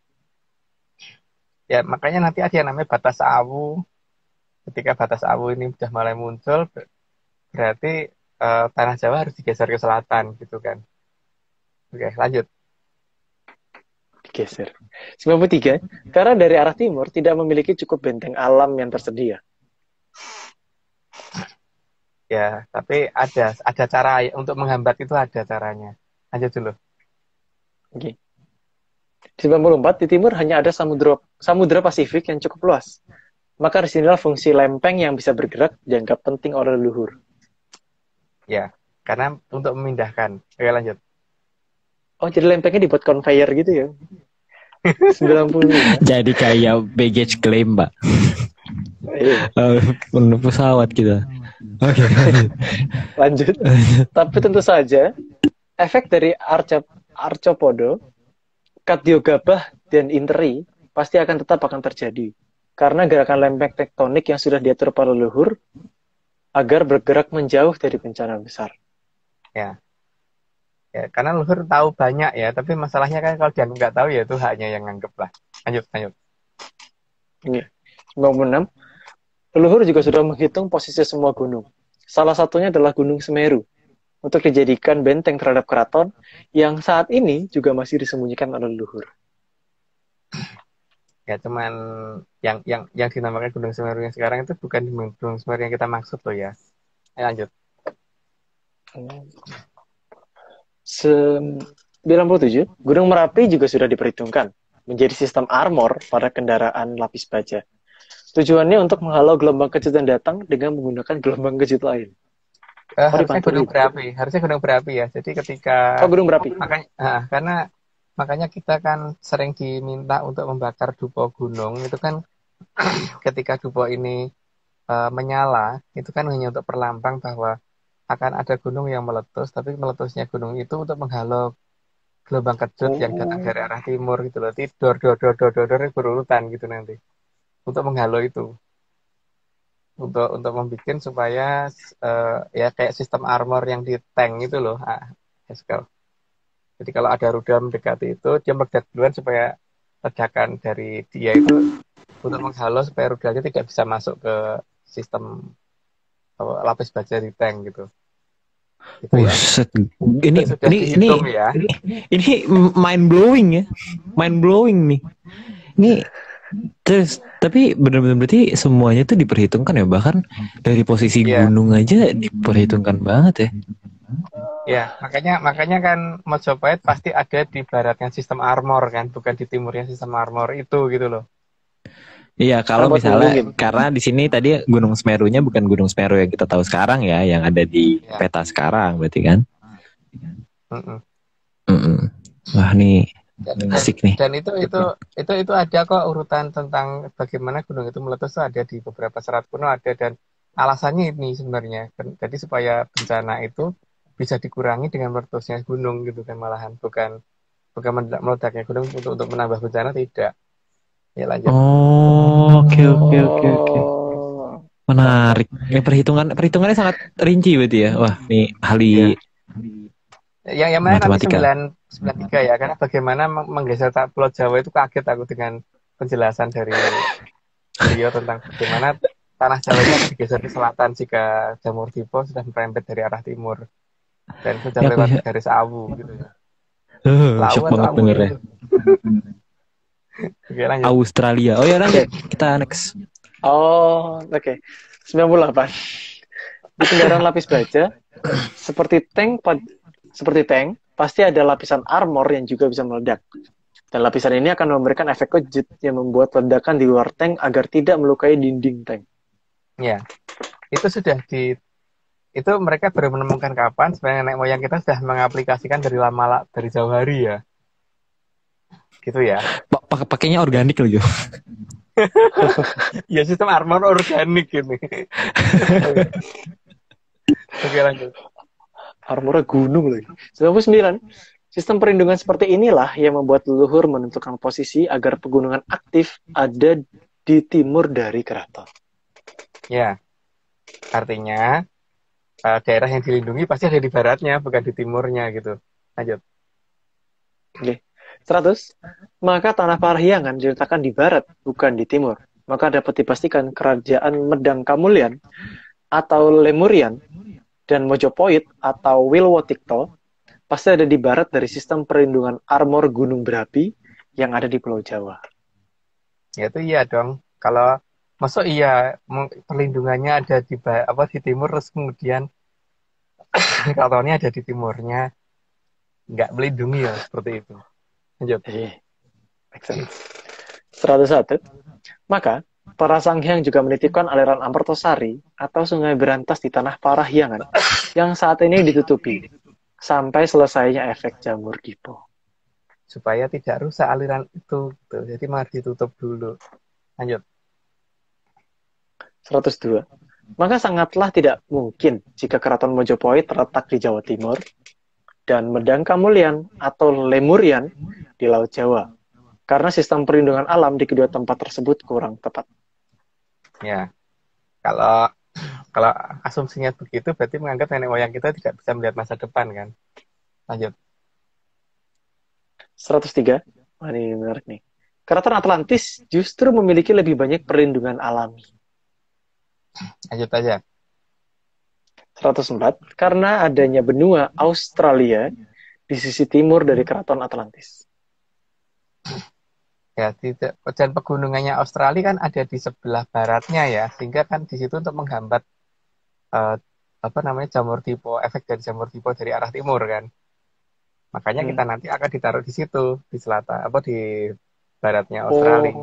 Ya, makanya nanti ada yang namanya batas awu. Ketika batas awu ini sudah mulai muncul, berarti tanah Jawa harus digeser ke selatan gitu kan. Oke, lanjut. Digeser. 93. Karena dari arah timur tidak memiliki cukup benteng alam yang tersedia. Ya, tapi ada cara untuk menghambat itu ada caranya. Lanjut dulu. Oke. Di 94, di timur hanya ada samudra Pasifik yang cukup luas. Maka disinilah fungsi lempeng yang bisa bergerak dianggap penting oleh leluhur. Ya, karena untuk memindahkan. Oke, lanjut. Oh, jadi lempengnya dibuat conveyor gitu ya? 90 ya? Jadi kayak baggage claim, Mbak. Iya. Penuh pesawat kita. Oke. Lanjut. Tapi tentu saja, efek dari Arcopodo, Katdiogabah, dan Interi pasti tetap akan terjadi. Karena gerakan lempeng tektonik yang sudah diatur para leluhur agar bergerak menjauh dari bencana besar. Ya. Ya, karena leluhur tahu banyak ya, tapi masalahnya kan kalau dia nggak tahu ya itu haknya yang nganggep lah. Lanjut. Ini 96. Leluhur juga sudah menghitung posisi semua gunung. Salah satunya adalah Gunung Semeru untuk dijadikan benteng terhadap keraton yang saat ini juga masih disembunyikan oleh leluhur. Ya, cuman yang dinamakan Gunung Semeru yang sekarang itu bukan Gunung Semeru yang kita maksud loh ya. Lanjut. 97, Gunung Merapi juga sudah diperhitungkan menjadi sistem armor pada kendaraan lapis baja. Tujuannya untuk menghalau gelombang kejut yang datang dengan menggunakan gelombang kejut lain. Harusnya gunung berapi ya. Jadi ketika gunung berapi. Makanya kita kan sering diminta untuk membakar dupo gunung itu kan ketika dupo ini menyala itu kan hanya untuk perlambang bahwa akan ada gunung yang meletus, tapi meletusnya gunung itu untuk menghalau gelombang kejut yang datang dari arah timur gitu loh. Dor berurutan gitu nanti. Untuk menghalau itu. Untuk membuat supaya ya kayak sistem armor yang di tank itu loh. Eskel. Jadi kalau ada rudal mendekati itu, dia meledak duluan supaya ledakan dari dia itu untuk menghalau supaya rudalnya tidak bisa masuk ke sistem lapis baja di tank gitu. Gitu ya. Buset. Itu Ini sudah ini ini dihitung ya. ini mind blowing ya. Mind blowing nih. Ini terus tapi benar-benar berarti semuanya tuh diperhitungkan ya, bahkan dari posisi Iya. gunung aja diperhitungkan banget ya. Ya, makanya kan Mojopahit pasti ada di baratnya sistem armor kan, bukan di timurnya sistem armor itu gitu loh. Iya, kalau Kan buat misalnya ngelindungin. karena di sini tadi Gunung Semerunya bukan Gunung Semeru yang kita tahu sekarang ya, yang ada di Ya. peta sekarang berarti kan. Mm-mm. Mm-mm. Wah, nih Dan, asik nih. dan itu ada kok urutan tentang bagaimana gunung itu meletus tuh ada di beberapa serat kuno ada, dan alasannya ini sebenarnya jadi supaya bencana itu bisa dikurangi dengan meletusnya gunung gitu kan, malahan bukan bukan meledaknya gunung untuk menambah bencana, tidak. Ya lanjut. Oh, oke. Oh. Menarik. Ini perhitungannya sangat rinci berarti ya. Wah, nih ahli Yang mana nanti matematika. 993 ya, karena bagaimana menggeser Pulau Jawa itu kaget aku dengan penjelasan dari beliau tentang bagaimana tanah Jawa itu akan digeser ke selatan jika Jamur Dipo sudah merembet dari arah timur dan sudah Ya aku melewati garis awu gitu ya. Lawu shock atau banget awu dengernya. itu. Oke, lanjut. Australia. Oh ya lanjut. Kita next. Oh, oke. 98. Di kendaraan lapis baja, seperti tank, pasti ada lapisan armor yang juga bisa meledak. Dan lapisan ini akan memberikan efek kejut yang membuat ledakan di luar tank agar tidak melukai dinding tank. Ya, itu sudah itu mereka baru menemukan kapan sebenarnya nenek moyang kita sudah mengaplikasikan dari lama dari jauh hari ya. Gitu ya. Pakainya organik loh, Jo. Ya sistem armor organik ini. Oke, lanjut. Armornya gunung lagi. 99. Sistem perlindungan seperti inilah yang membuat leluhur menentukan posisi agar pegunungan aktif ada di timur dari keraton. Ya, artinya daerah yang dilindungi pasti ada di baratnya, bukan di timurnya gitu. Lanjut. Oke. 100. Maka tanah Parahyangan diletakkan di barat, bukan di timur. Maka dapat dipastikan kerajaan Medang Kamulyan atau Lemurian dan Mojopahit atau Wilwotikto pasti ada di barat dari sistem perlindungan armor gunung berapi yang ada di Pulau Jawa. Ya itu iya dong. Kalau masuk iya perlindungannya ada di di timur terus kemudian keratonnya ada di timurnya, nggak melindungi ya seperti itu. Lanjut. Make sense. 101. Maka para sanghyang juga menitipkan aliran Amertosari atau sungai berantas di tanah Parahyangan yang saat ini ditutupi sampai selesainya efek Jamur Dipo. Supaya tidak rusak aliran itu gitu. Jadi mari ditutup dulu. Lanjut. 102. Maka sangatlah tidak mungkin jika keraton Mojopahit terletak di Jawa Timur dan Medang Kamulyan atau Lemurian di Laut Jawa, karena sistem perlindungan alam di kedua tempat tersebut kurang tepat. Ya, kalau asumsinya begitu, berarti menganggap nenek moyang kita tidak bisa melihat masa depan kan. Lanjut. 103. Wah, ini menarik nih. Keraton Atlantis justru memiliki lebih banyak perlindungan alami. Lanjut aja. 104. Karena adanya benua Australia di sisi timur dari Keraton Atlantis. Ya, tidak. Dan pegunungannya Australia kan ada di sebelah baratnya ya, sehingga kan di situ untuk menghambat Jamur Dipo, efek dari Jamur Dipo dari arah timur kan. Makanya kita nanti akan ditaruh di situ, di selatan, di baratnya Australia.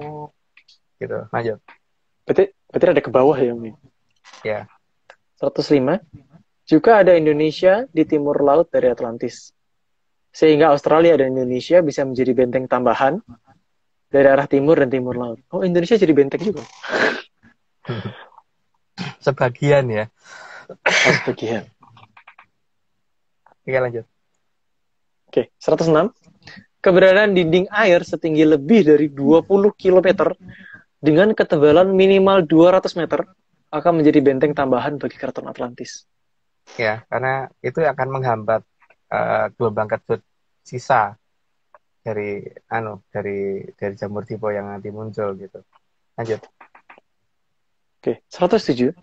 Gitu. Lanjut. Berarti ada ke bawah ya, Mi? Ya. 105. Juga ada Indonesia di timur laut dari Atlantis. Sehingga Australia dan Indonesia bisa menjadi benteng tambahan dari arah timur dan timur laut. Oh, Indonesia jadi benteng juga? Sebagian ya. Sebagian. Oke, lanjut. Oke, 106. Keberadaan dinding air setinggi lebih dari 20 km dengan ketebalan minimal 200 meter akan menjadi benteng tambahan bagi Keraton Atlantis. Ya, karena itu akan menghambat gelombang kejut sisa dari dari jamur tipe yang nanti muncul gitu. Lanjut. Oke, 107.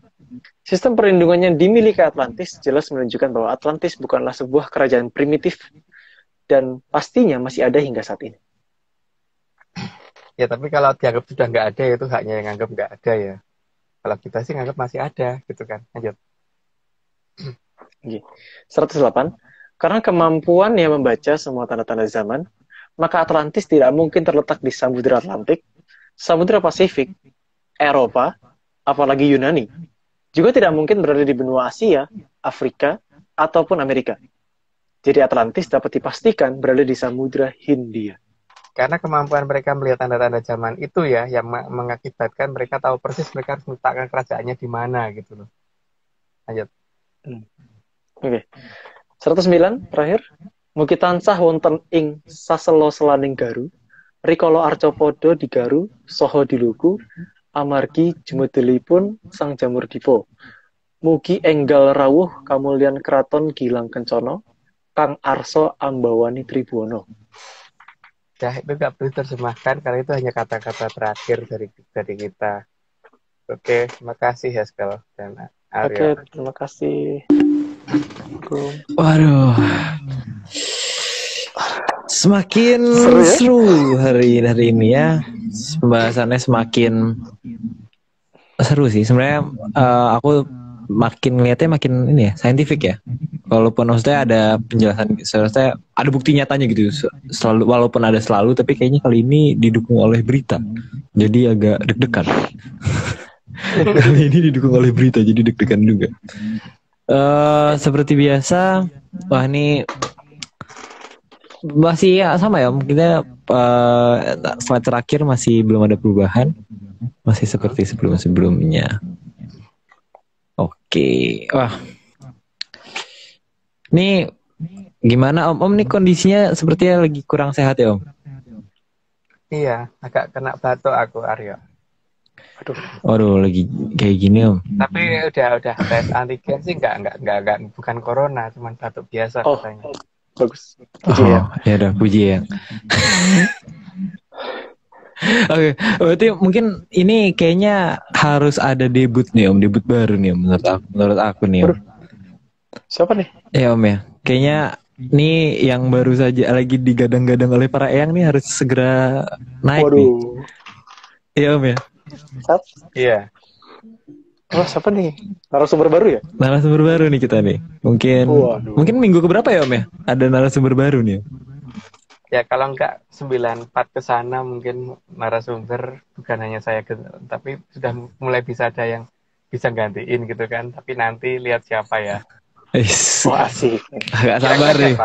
Sistem perlindungan yang dimiliki Atlantis jelas menunjukkan bahwa Atlantis bukanlah sebuah kerajaan primitif dan pastinya masih ada hingga saat ini. Ya tapi kalau dianggap sudah nggak ada itu haknya yang anggap nggak ada ya. Kalau kita sih nganggap masih ada gitu kan. Lanjut. Oke. 108. Karena kemampuan yang membaca semua tanda-tanda zaman, maka Atlantis tidak mungkin terletak di Samudra Atlantik, Samudra Pasifik, Eropa, apalagi Yunani. Juga tidak mungkin berada di benua Asia, Afrika, ataupun Amerika. Jadi Atlantis dapat dipastikan berada di Samudra Hindia. Karena kemampuan mereka melihat tanda-tanda zaman itu ya yang mengakibatkan mereka tahu persis mereka harus meletakkan kerajaannya di mana gitu loh. Lanjut. Oke. 109 terakhir. Mugi tansah wonten ing saselo selaning garu, rikala arcopodo di garu, soho di luku, amargi jumedelipun sang jamur dipo. Mugi enggal rawuh kamulyan kraton Gilang Kencana, kang arso ambawani Tribuana. Ya itu nggak perlu terjemahkan karena itu hanya kata-kata terakhir dari kita. Oke, terima kasih Haskell dan Aryo. Oke, terima kasih. Waduh. Semakin seru hari ini ya. Pembahasannya semakin seru sih. Sebenarnya aku makin ngeliatnya makin ini ya, saintifik ya. Walaupun maksudnya ada penjelasan, seharusnya ada bukti nyatanya gitu. Selalu, walaupun ada selalu, tapi kayaknya kali ini didukung oleh berita. Jadi agak deg-degan. Kali ini didukung oleh berita, jadi deg-degan juga. Seperti biasa, wah ini masih ya sama ya. Kita slide terakhir masih belum ada perubahan, masih seperti sebelum-sebelumnya. Oke, wah, ini gimana Om? Om nih kondisinya sepertinya lagi kurang sehat ya Om? Iya, agak kena batuk aku Aryo. Waduh, lagi kayak gini Om. Tapi udah tes antigen sih enggak bukan corona, cuma batuk biasa katanya. Bagus. Puji ya. Ya udah, puji ya. Oke, berarti mungkin ini kayaknya harus ada debut nih Om, debut baru nih Om, menurut aku nih Om. Siapa nih? Ya Om ya, kayaknya nih yang baru saja lagi digadang-gadang oleh para eyang nih harus segera naik nih. Iya Om ya. Iya. Oh, siapa nih? Narasumber baru ya? Narasumber baru nih kita nih. Mungkin minggu keberapa ya Om ya? Ada narasumber baru nih. Ya kalau enggak 94 ke sana mungkin narasumber bukan hanya saya tapi sudah mulai bisa ada yang bisa gantiin gitu kan. Tapi nanti lihat siapa ya. Wah, asik. Agak sabar nih.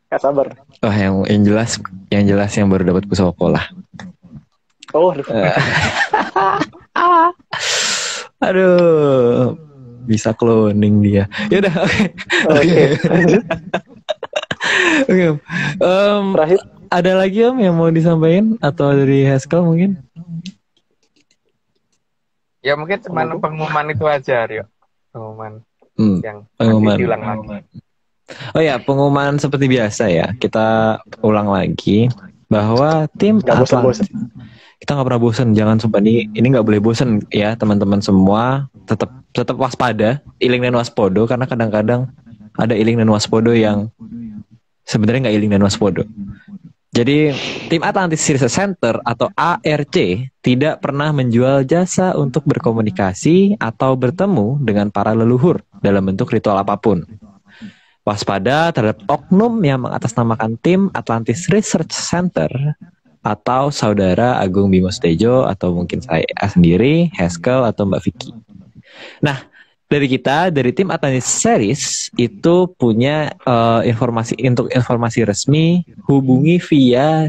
Gak sabar. Oh, yang jelas yang baru dapat Pusoko lah. Oh, aduh. Aduh. Bisa cloning dia. Ya udah, oke. Oke. Terakhir ada lagi Om yang mau disampaikan atau dari Haskell mungkin? Ya mungkin cuma pengumuman itu aja, Rio. Pengumuman yang diulang lagi. Oh ya, pengumuman seperti biasa ya. Kita ulang lagi bahwa tim Atlantis. Kita nggak pernah bosan, jangan sumpah ini nggak boleh bosan ya teman-teman semua. Tetap waspada, iling dan waspodo karena kadang-kadang ada iling dan waspodo yang sebenarnya nggak iling dan waspodo. Jadi tim Atlantis Research Center atau ARC tidak pernah menjual jasa untuk berkomunikasi atau bertemu dengan para leluhur dalam bentuk ritual apapun. Waspada terhadap oknum yang mengatasnamakan tim Atlantis Research Center atau Saudara Agung Bimo Sudtejo atau mungkin saya sendiri, Haskell atau Mbak Vicky. Nah, dari tim Atlantis Series itu punya informasi resmi, hubungi via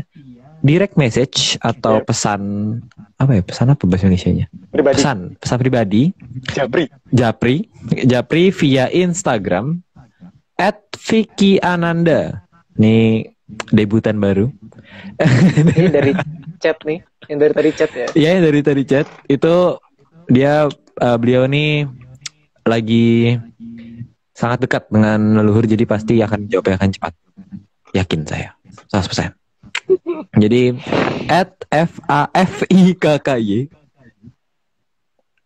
direct message atau pesan apa bahasa Indonesianya? Pesan pribadi. Japri via Instagram @VickyAnanda. Ini debutan baru. Ini dari chat nih, yang dari tadi chat ya? Iya, yang dari tadi chat itu beliau nih lagi sangat dekat dengan leluhur, jadi pasti akan jawabnya akan cepat. Yakin saya 100%. Jadi @FAFIKKY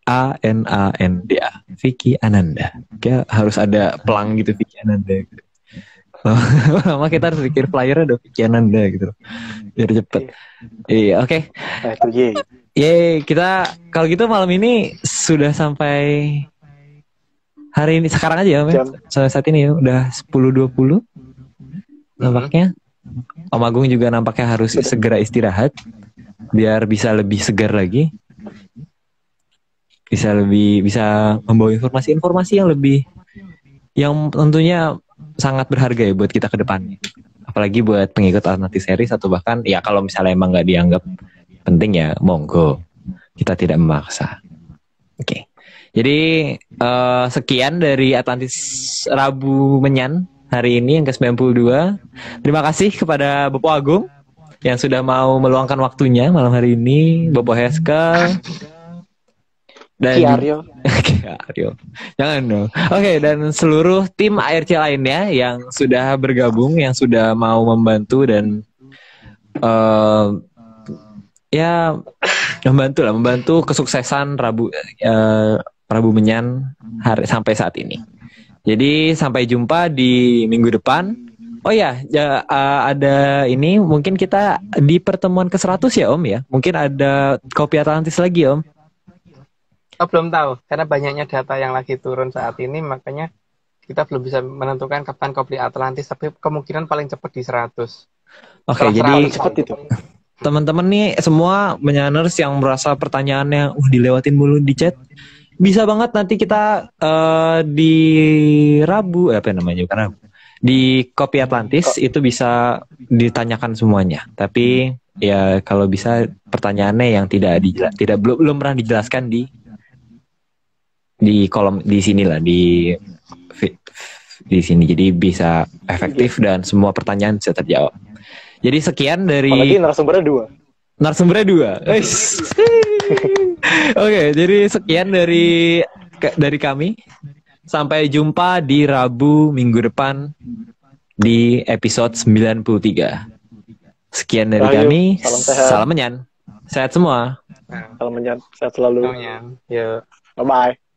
ANANDA Vicky Ananda. Kayak harus ada pelang gitu Vicky Ananda gitu. Lama kita harus bikin flyer ada Vicky Ananda gitu biar cepet. Iya, oke. Nah, itu ye. Yeay, kita kalau gitu malam ini sudah sampai hari ini sekarang aja ya, Jam. saat ini ya udah 10.20 nampaknya. Om Agung juga nampaknya harus segera istirahat biar bisa lebih segar lagi. Bisa membawa informasi-informasi yang tentunya sangat berharga ya buat kita ke depannya. Apalagi buat pengikut Atlantis Series atau bahkan ya kalau misalnya emang nggak dianggap penting ya monggo. Kita tidak memaksa. Oke. Jadi sekian dari Atlantis Rabu Menyan hari ini yang ke-92. Terima kasih kepada Bapak Agung yang sudah mau meluangkan waktunya malam hari ini, Bapak Heska. Dan Aryo. Jangan dong. Oke, dan seluruh tim ARC lainnya yang sudah bergabung, yang sudah mau membantu dan membantu kesuksesan Rabu Menyan sampai saat ini. Jadi sampai jumpa di minggu depan. Oh ya, ada ini mungkin kita di pertemuan ke-100 ya Om ya. Mungkin ada Kopi Atlantis lagi Om. Oh, belum tahu, karena banyaknya data yang lagi turun saat ini, makanya kita belum bisa menentukan kapan Kopi Atlantis, tapi kemungkinan paling cepat di 100. Oke, jadi cepat itu. Teman-teman nih semua menyaners yang merasa pertanyaannya dilewatin mulu di chat, bisa banget nanti kita di Rabu di Kopi Atlantis itu bisa ditanyakan semuanya. Tapi ya kalau bisa pertanyaannya yang belum pernah dijelaskan di kolom di sinilah di sini, jadi bisa efektif dan semua pertanyaan bisa terjawab. Jadi sekian dari narasumbernya 2. Oke, jadi sekian dari kami. Sampai jumpa di Rabu minggu depan di episode 93. Sekian dari kami. Salam Menyan. Sehat semua. Salam Menyan. Sehat selalu. Yuk. Bye-bye.